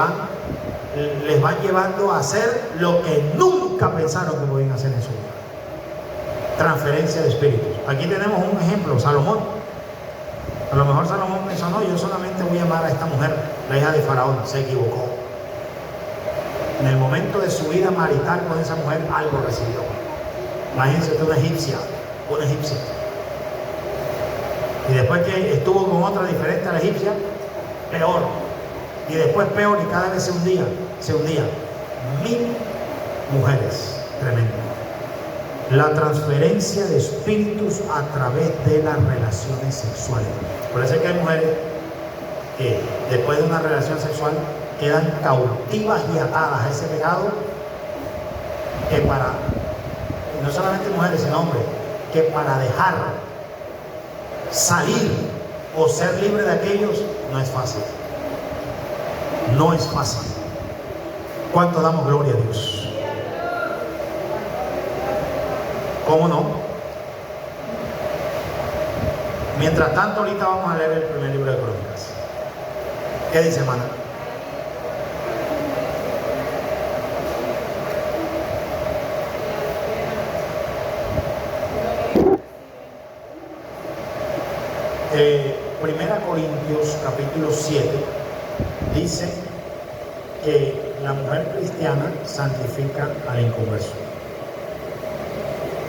van llevando a hacer lo que nunca pensaron que podían hacer en su vida. Transferencia de espíritus. Aquí tenemos un ejemplo, Salomón. A lo mejor Salomón pensó: no, yo solamente voy a amar a esta mujer, la hija de Faraón. Se equivocó. En el momento de su vida marital con esa mujer, algo recibió. Imagínense usted, una egipcia. Y después que estuvo con otra diferente a la egipcia, peor. Y después peor, y cada vez se hundía. 1000 mujeres. Tremendo. La transferencia de espíritus a través de las relaciones sexuales. Por eso es que hay mujeres que después de una relación sexual quedan cautivas y atadas a ese pecado, que no solamente mujeres sino hombres, que para dejar salir o ser libre de aquellos no es fácil. No es fácil. ¿Cuánto damos gloria a Dios? ¿Cómo no? Mientras tanto, ahorita vamos a leer el primer libro de Crónicas. ¿Qué dice, hermana? Primera Corintios capítulo 7 dice que la mujer cristiana santifica al inconverso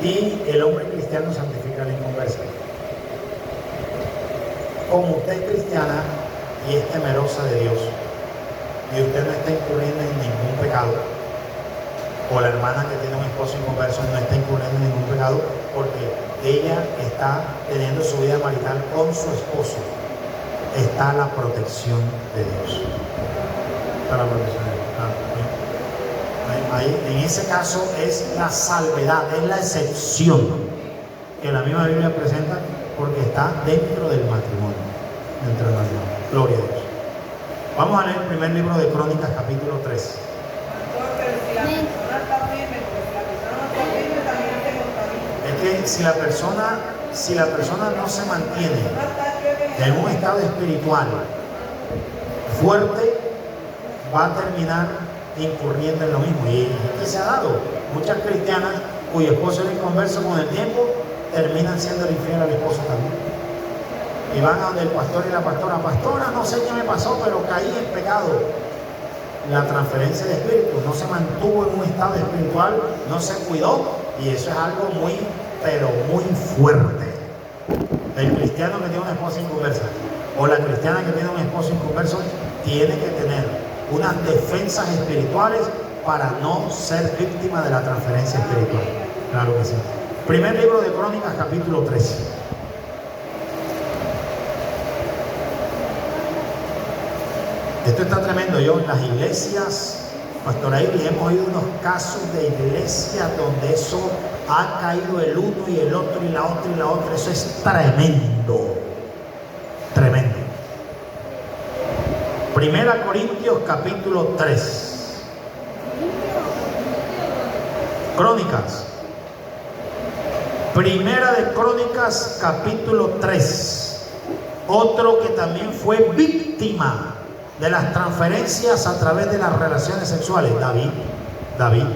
y el hombre cristiano santifica al inconverso. Como usted es cristiana y es temerosa de Dios y usted no está incurriendo en ningún pecado, O la hermana que tiene un esposo inconverso no está incurriendo en ningún pecado porque ella está teniendo su vida marital con su esposo. Está la protección de Dios. Está la protección de Dios. Ahí, en ese caso es la salvedad, es la excepción que la misma Biblia presenta porque está dentro del matrimonio. Dentro del matrimonio. Gloria a Dios. Vamos a leer el primer libro de Crónicas, capítulo 3. Pero si la persona está firme, porque si la persona no está firme, también se contamina. Es que si la persona no se mantiene en un estado espiritual fuerte, va a terminar incurriendo en lo mismo. Y es que se ha dado. Muchas cristianas cuyo esposo es inconverso, con el tiempo terminan siendo infiel al esposo también. Y van a donde el pastor y la pastora, no sé qué me pasó, pero caí en pecado. La transferencia de espíritu, no se mantuvo en un estado espiritual, no se cuidó, y eso es algo muy, pero muy fuerte. El cristiano que tiene una esposa inconversa o la cristiana que tiene un esposo inconverso tiene que tener unas defensas espirituales para no ser víctima de la transferencia espiritual. Claro que sí. Primer libro de Crónicas, capítulo 13. Esto está tremendo. Yo en las iglesias, Pastor Aili, hemos oído unos casos de iglesias donde eso ha caído el uno y el otro y la otra y la otra. Eso es tremendo. Tremendo. Primera Corintios, capítulo 3. Crónicas. Primera de Crónicas, capítulo 3. Otro que también fue víctima de las transferencias a través de las relaciones sexuales. David.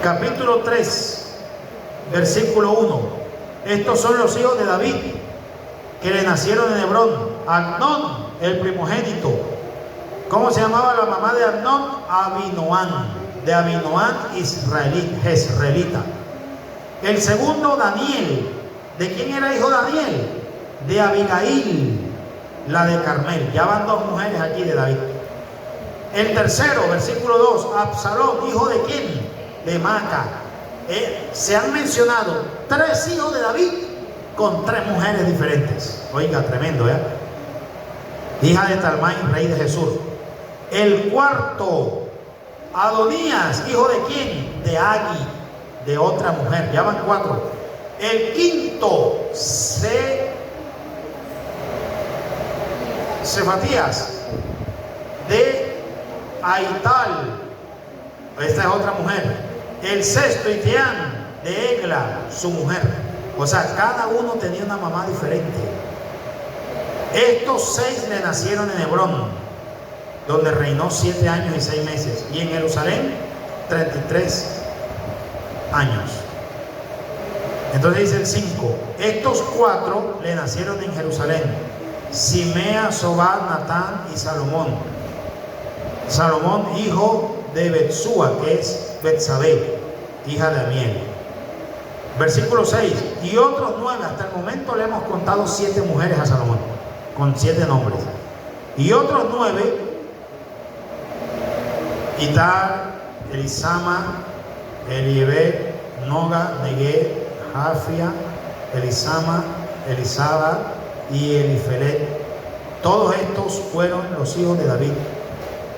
Capítulo 3, versículo 1. Estos son los hijos de David que le nacieron en Hebrón. Amnón, el primogénito. ¿Cómo se llamaba la mamá de Amnón? Abinoam. De Abinoam, Jezreelita. El segundo, Daniel. ¿De quién era hijo Daniel? De Abigail, la de Carmel. Ya van dos mujeres aquí de David. El tercero, versículo 2, Absalón, hijo de quién? De Maca. Se han mencionado 3 hijos de David con 3 mujeres diferentes. Oiga, tremendo, hija de Talmai, rey de Jesús. El cuarto, Adonías, hijo de quién? De Agi, de otra mujer. Ya van 4. El quinto, Cefatías, de Aital. Esta es otra mujer. El sexto, Itián, de Egla, su mujer. O sea, cada uno tenía una mamá diferente. Estos 6 le nacieron en Hebrón, donde reinó 7 años y 6 meses. Y en Jerusalén, 33 años. Entonces dice el 5. Estos 4 le nacieron en Jerusalén: Simea, Sobad, Natán y Salomón. Salomón, hijo de Betsúa, que es Betsabé, hija de Amiel. Versículo 6. Y otros 9. Hasta el momento le hemos contado 7 mujeres a Salomón, con 7 nombres. Y otros 9: Itar, Elisama, Eliebet, Noga, Negué, Jafia, Elisama, Elisaba y Elifelet. Todos estos fueron los hijos de David,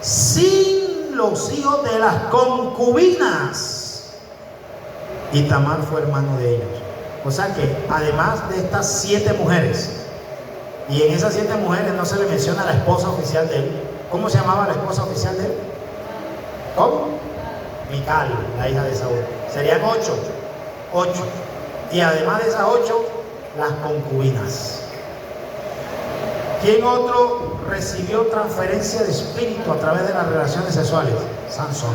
sin los hijos de las concubinas. Y Tamar fue hermano de ellos. O sea que además de estas 7 mujeres, y en esas 7 mujeres no se le menciona a la esposa oficial de él. ¿Cómo se llamaba la esposa oficial de él? ¿Cómo? Mical, la hija de Saúl. Serían 8. Y además de esas 8, las concubinas. ¿Quién otro recibió transferencia de espíritu a través de las relaciones sexuales? Sansón.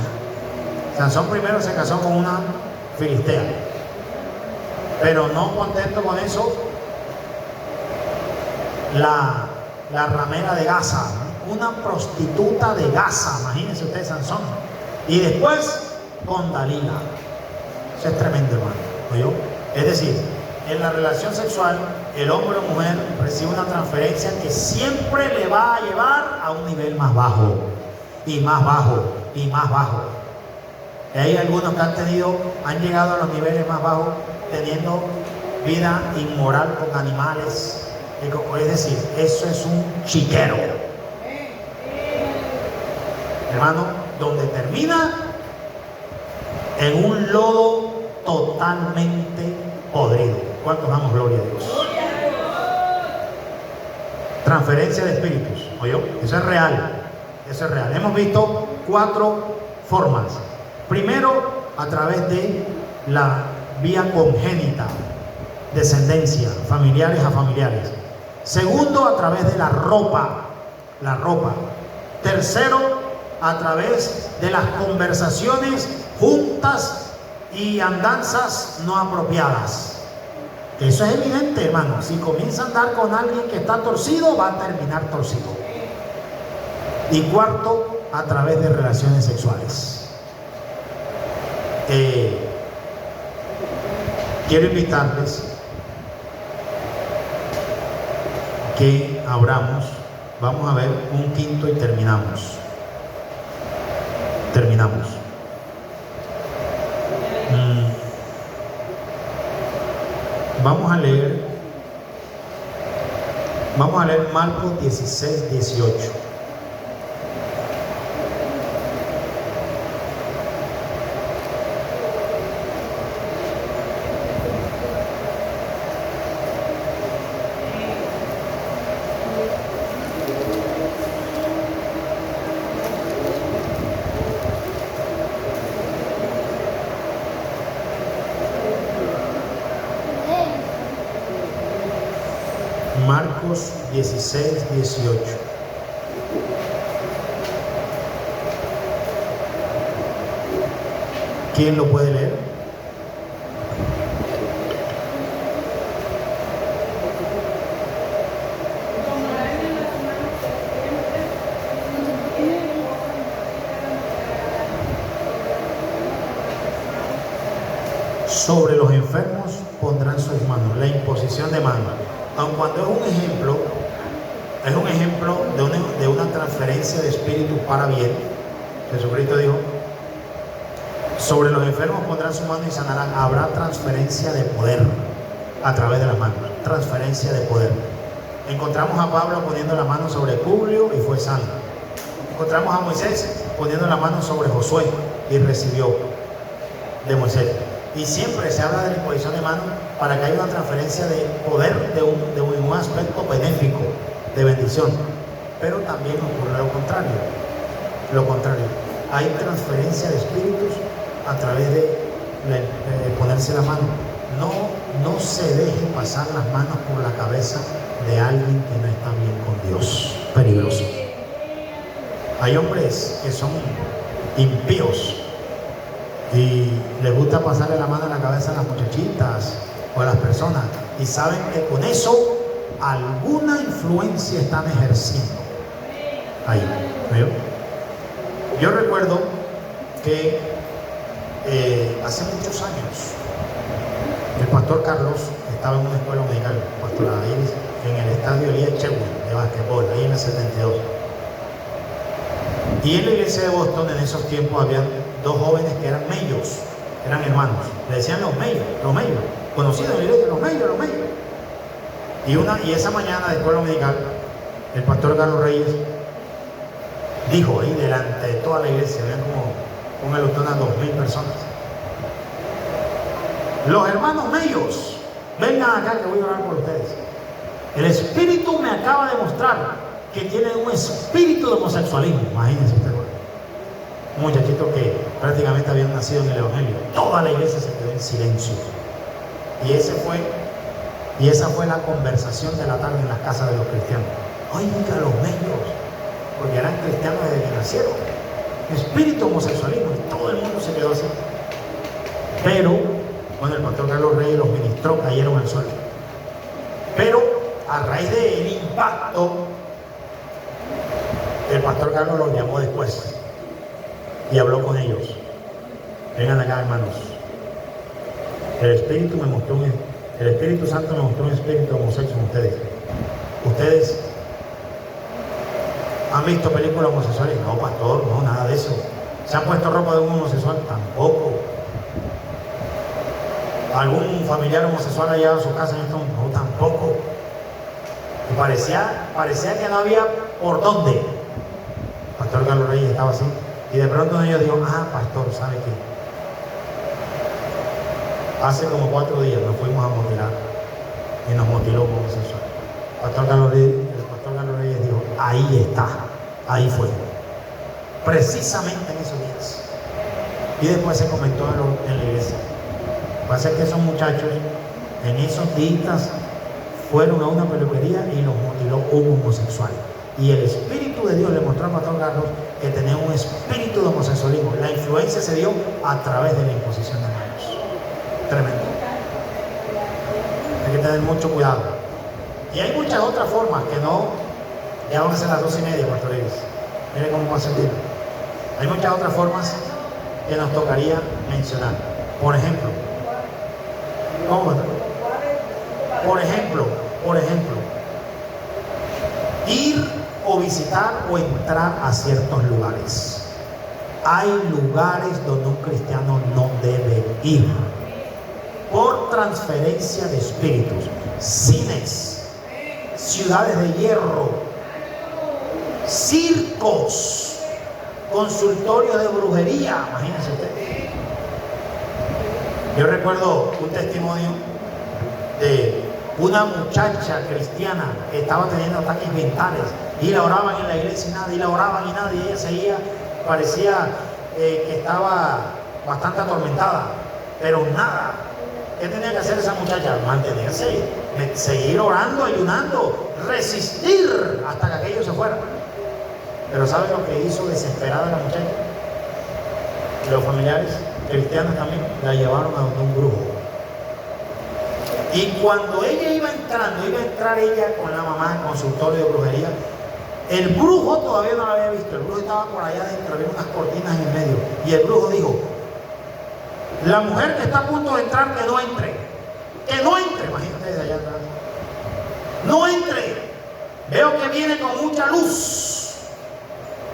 Sansón primero se casó con una filistea, pero no contento con eso, la ramera de Gaza, una prostituta de Gaza, imagínense ustedes, Sansón. Y después con Dalila. Eso es tremendo, hermano. ¿Oyó? Es decir, en la relación sexual el hombre o mujer recibe una transferencia que siempre le va a llevar a un nivel más bajo, y más bajo, y más bajo. Y hay algunos que han llegado a los niveles más bajos teniendo vida inmoral con animales. Es decir, eso es un chiquero. Hermano, donde termina en un lodo totalmente podrido. ¿Cuántos damos gloria a Dios? Transferencia de espíritus. ¿Oyó? Eso es real. Eso es real. Hemos visto 4 formas. Primero, a través de la vía congénita, descendencia, familiares a familiares. Segundo, a través de la ropa. Tercero, a través de las conversaciones juntas y andanzas no apropiadas. Eso es evidente, hermano. Si comienza a andar con alguien que está torcido, va a terminar torcido. Y cuarto, a través de relaciones sexuales. Quiero invitarles que abramos. Vamos a ver un quinto y terminamos. Vamos a leer Marcos 16, 18. Marcos 16, 18. ¿Quién lo puede leer? Sobre los enfermos pondrán sus manos, la imposición de manos. Aun cuando es un ejemplo de una transferencia de espíritu para bien. Jesucristo dijo: sobre los enfermos pondrán su mano y sanarán. Habrá transferencia de poder a través de las manos. Transferencia de poder. Encontramos a Pablo poniendo la mano sobre Publio y fue sano. Encontramos a Moisés poniendo la mano sobre Josué y recibió de Moisés. Y siempre se habla de la imposición de manos para que haya una transferencia de poder de un aspecto benéfico, de bendición. Pero también ocurre lo contrario. Hay transferencia de espíritus a través de ponerse la mano. No se deje pasar las manos por la cabeza de alguien que no está bien con Dios. Peligroso. Hay hombres que son impíos y les gusta pasarle la mano en la cabeza a las muchachitas o a las personas, y saben que con eso alguna influencia están ejerciendo ahí. ¿Veo? Yo recuerdo que hace muchos años el pastor Carlos estaba en una escuela medical, pastor ahí en el estadio Elías Chewin de basquetbol, ahí en el 72. Y en la iglesia de Boston en esos tiempos había 2 jóvenes que eran mellos, eran hermanos, le decían los mellos, conocidos en la iglesia, los mellos. Y esa mañana de escuela medical, el pastor Carlos Reyes dijo ahí delante de toda la iglesia, había como un pelotón a 2,000 personas: los hermanos mellos, vengan acá que voy a orar por ustedes. El espíritu me acaba de mostrar que tienen un espíritu de homosexualismo. Imagínense usted, un muchachito que prácticamente habían nacido en el evangelio. Toda la iglesia se quedó en silencio. Y esa fue la conversación de la tarde en las casas de los cristianos. Oiga, los medios, porque eran cristianos desde que nacieron. Espíritu homosexualismo, y todo el mundo se quedó así. Pero cuando el pastor Carlos Reyes los ministró, cayeron al suelo. Pero a raíz del impacto, el pastor Carlos los llamó después y habló con ellos. Vengan acá, hermanos. El Espíritu me mostró El Espíritu Santo me mostró un espíritu homosexual en ustedes. ¿Ustedes han visto películas homosexuales? No, pastor, no, nada de eso. ¿Se han puesto ropa de un homosexual? Tampoco. ¿Algún familiar homosexual ha llegado a su casa en esto? No, tampoco. Y parecía que no había por dónde. Pastor Carlos Reyes estaba así. Y de pronto ellos dijo, pastor, ¿sabe qué? Hace como 4 días nos fuimos a motilar y nos motiló como homosexual. El pastor Carlos Reyes dijo, ahí está, ahí fue. Precisamente en esos días. Y después se comentó en la iglesia. Pasa que esos muchachos en esos días fueron a una peluquería y los mutiló un homosexual. Y el Espíritu de Dios le mostró al pastor Carlos que tenía un espíritu de homosexualismo. La influencia se dio a través de la imposición de manos. Tremendo. Hay que tener mucho cuidado. Y hay muchas otras formas que no. Ya van a ser las 2:30, pastor Iris. Mire cómo va a sentir. Hay muchas otras formas que nos tocaría mencionar. Por ejemplo, ¿cómo? Por ejemplo, ir o visitar o entrar a ciertos lugares. Hay lugares donde un cristiano no debe ir por transferencia de espíritus. Cines, ciudades de hierro, circos, consultorios de brujería. Imagínense usted. Yo recuerdo un testimonio de una muchacha cristiana que estaba teniendo ataques mentales y la oraban en la iglesia y nada, y la oraban y nada, y ella seguía, parecía que estaba bastante atormentada, pero nada. ¿Qué tenía que hacer esa muchacha? Mantenerse, seguir orando, ayunando, resistir hasta que aquello se fuera. Pero ¿sabe lo que hizo desesperada la muchacha? Y los familiares cristianos también la llevaron a donde un brujo. Y cuando ella iba a entrar ella con la mamá al consultorio de brujería, el brujo todavía no la había visto. El brujo estaba por allá adentro, había unas cortinas en el medio. Y el brujo dijo, la mujer que está a punto de entrar, que no entre. Que no entre. Imagínate desde allá atrás. No entre. Veo que viene con mucha luz.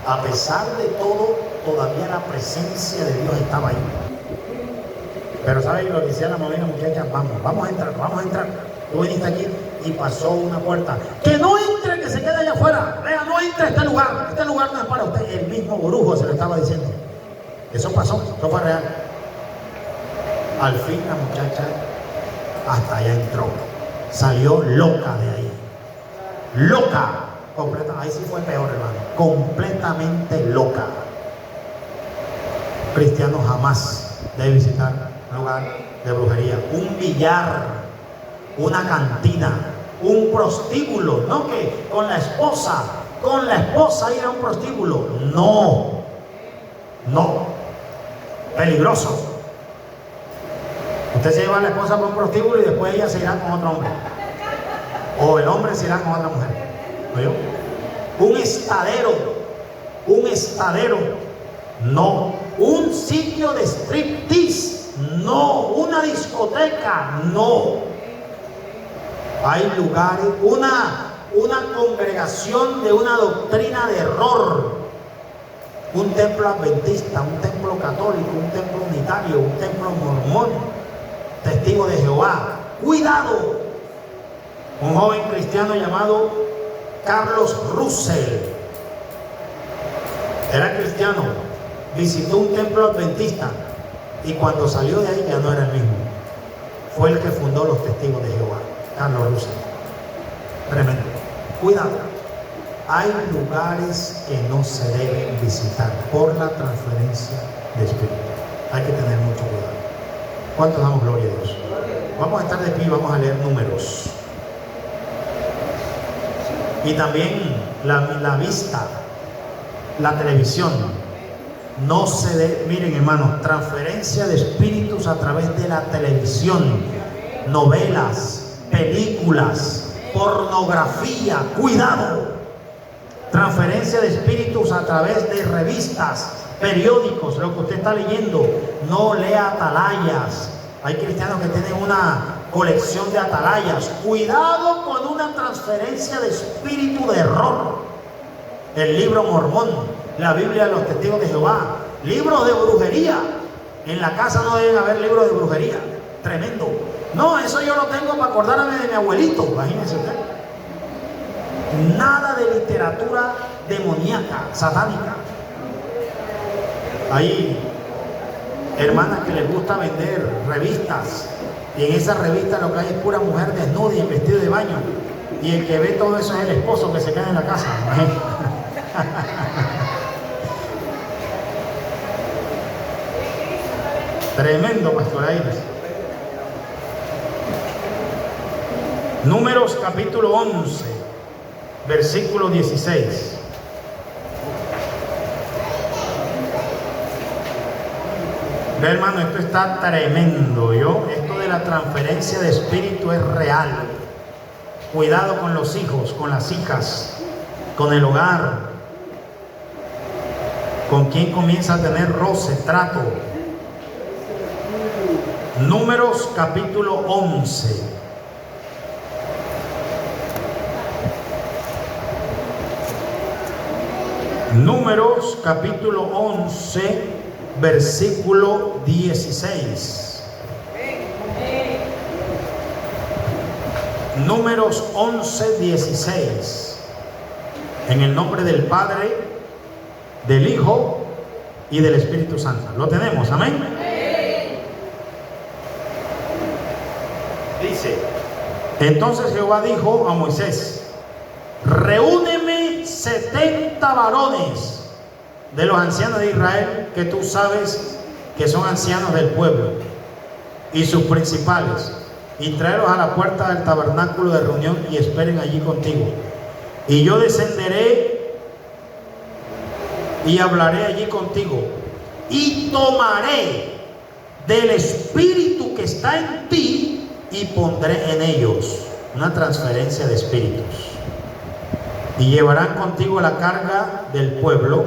A pesar de todo, todavía la presencia de Dios estaba ahí. Pero ¿sabes lo que decía la mamá y la muchacha? Vamos a entrar. Tú viniste aquí y pasó una puerta. Que no entre, que se quede allá afuera. Vea, no entre a este lugar no es para usted. El mismo brujo se lo estaba diciendo. Eso pasó, eso fue real. Al fin la muchacha hasta allá entró. Salió loca de ahí. Loca. Ahí sí fue peor, hermano. Completamente loca. Cristiano jamás debe visitar un lugar de brujería, un billar, una cantina, un prostíbulo. No que con la esposa ir a un prostíbulo. No, peligroso. Usted se lleva a la esposa para un prostíbulo y después ella se irá con otro hombre, o el hombre se irá con otra mujer. ¿Oyó? Un estadero, no. Un sitio de striptease, no. Una discoteca, no. Hay lugares, una congregación de una doctrina de error, un templo adventista, un templo católico, un templo unitario, un templo mormón, testigo de Jehová. Cuidado. Un joven cristiano llamado Carlos Russell era cristiano, visitó un templo adventista y cuando salió de ahí ya no era el mismo. Fue el que fundó los testigos de Jehová, Carlos Russell. Tremendo. Cuidado. Hay lugares que no se deben visitar por la transferencia de espíritu. Hay que tener mucho cuidado. ¿Cuántos damos gloria a Dios? Vamos a estar de pie y vamos a leer Números. Y también la vista, la televisión. No se debe, miren hermanos, transferencia de espíritus a través de la televisión, novelas, películas, pornografía. Cuidado. Transferencia de espíritus a través de revistas, periódicos, lo que usted está leyendo. No lea atalayas. Hay cristianos que tienen colección de atalayas. Cuidado con una transferencia de espíritu de error. El libro mormón, la Biblia de los testigos de Jehová, libros de brujería. En la casa no deben haber libros de brujería. Tremendo. No, eso yo lo tengo para acordarme de mi abuelito. Imagínense usted. Nada de literatura demoníaca, satánica. Hay hermanas que les gusta vender revistas, y en esas revistas lo que hay es pura mujer desnuda y en vestido de baño, y el que ve todo eso es el esposo que se queda en la casa. Tremendo, Pastor Aires. Números capítulo 11, versículo 16. Ve, hermano, esto está tremendo. Esto de la transferencia de espíritu es real. Cuidado con los hijos, con las hijas, con el hogar, con quien comienza a tener roce, trato. Números capítulo 11. Números capítulo 11, versículo 16. Números 11, 16. En el nombre del Padre, del Hijo y del Espíritu Santo. ¿Lo tenemos? Amén. Dice: entonces Jehová dijo a Moisés: reúneme 70 varones de los ancianos de Israel, que tú sabes que son ancianos del pueblo, y sus principales, y tráelos a la puerta del tabernáculo de reunión, y esperen allí contigo. Y yo descenderé y hablaré allí contigo, y tomaré del espíritu que está en ti y pondré en ellos. Una transferencia de espíritus. Y llevarán contigo la carga del pueblo,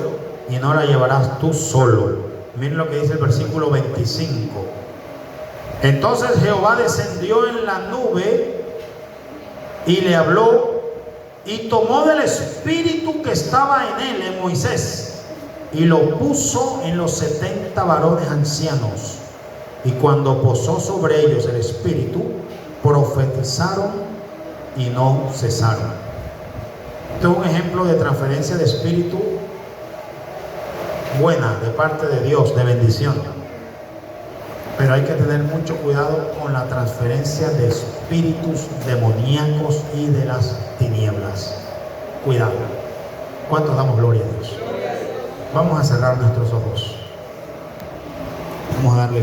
y no la llevarás tú solo. Miren lo que dice el versículo 25. Entonces Jehová descendió en la nube y le habló, y tomó del espíritu que estaba en él, en Moisés, y lo puso en los 70 varones ancianos. Y cuando posó sobre ellos el espíritu, profetizaron y no cesaron. Este es un ejemplo de transferencia de espíritu buena de parte de Dios, de bendición. Pero hay que tener mucho cuidado con la transferencia de espíritus demoníacos y de las tinieblas. Cuidado. ¿Cuántos damos gloria a Dios? Vamos a cerrar nuestros ojos. Vamos a darle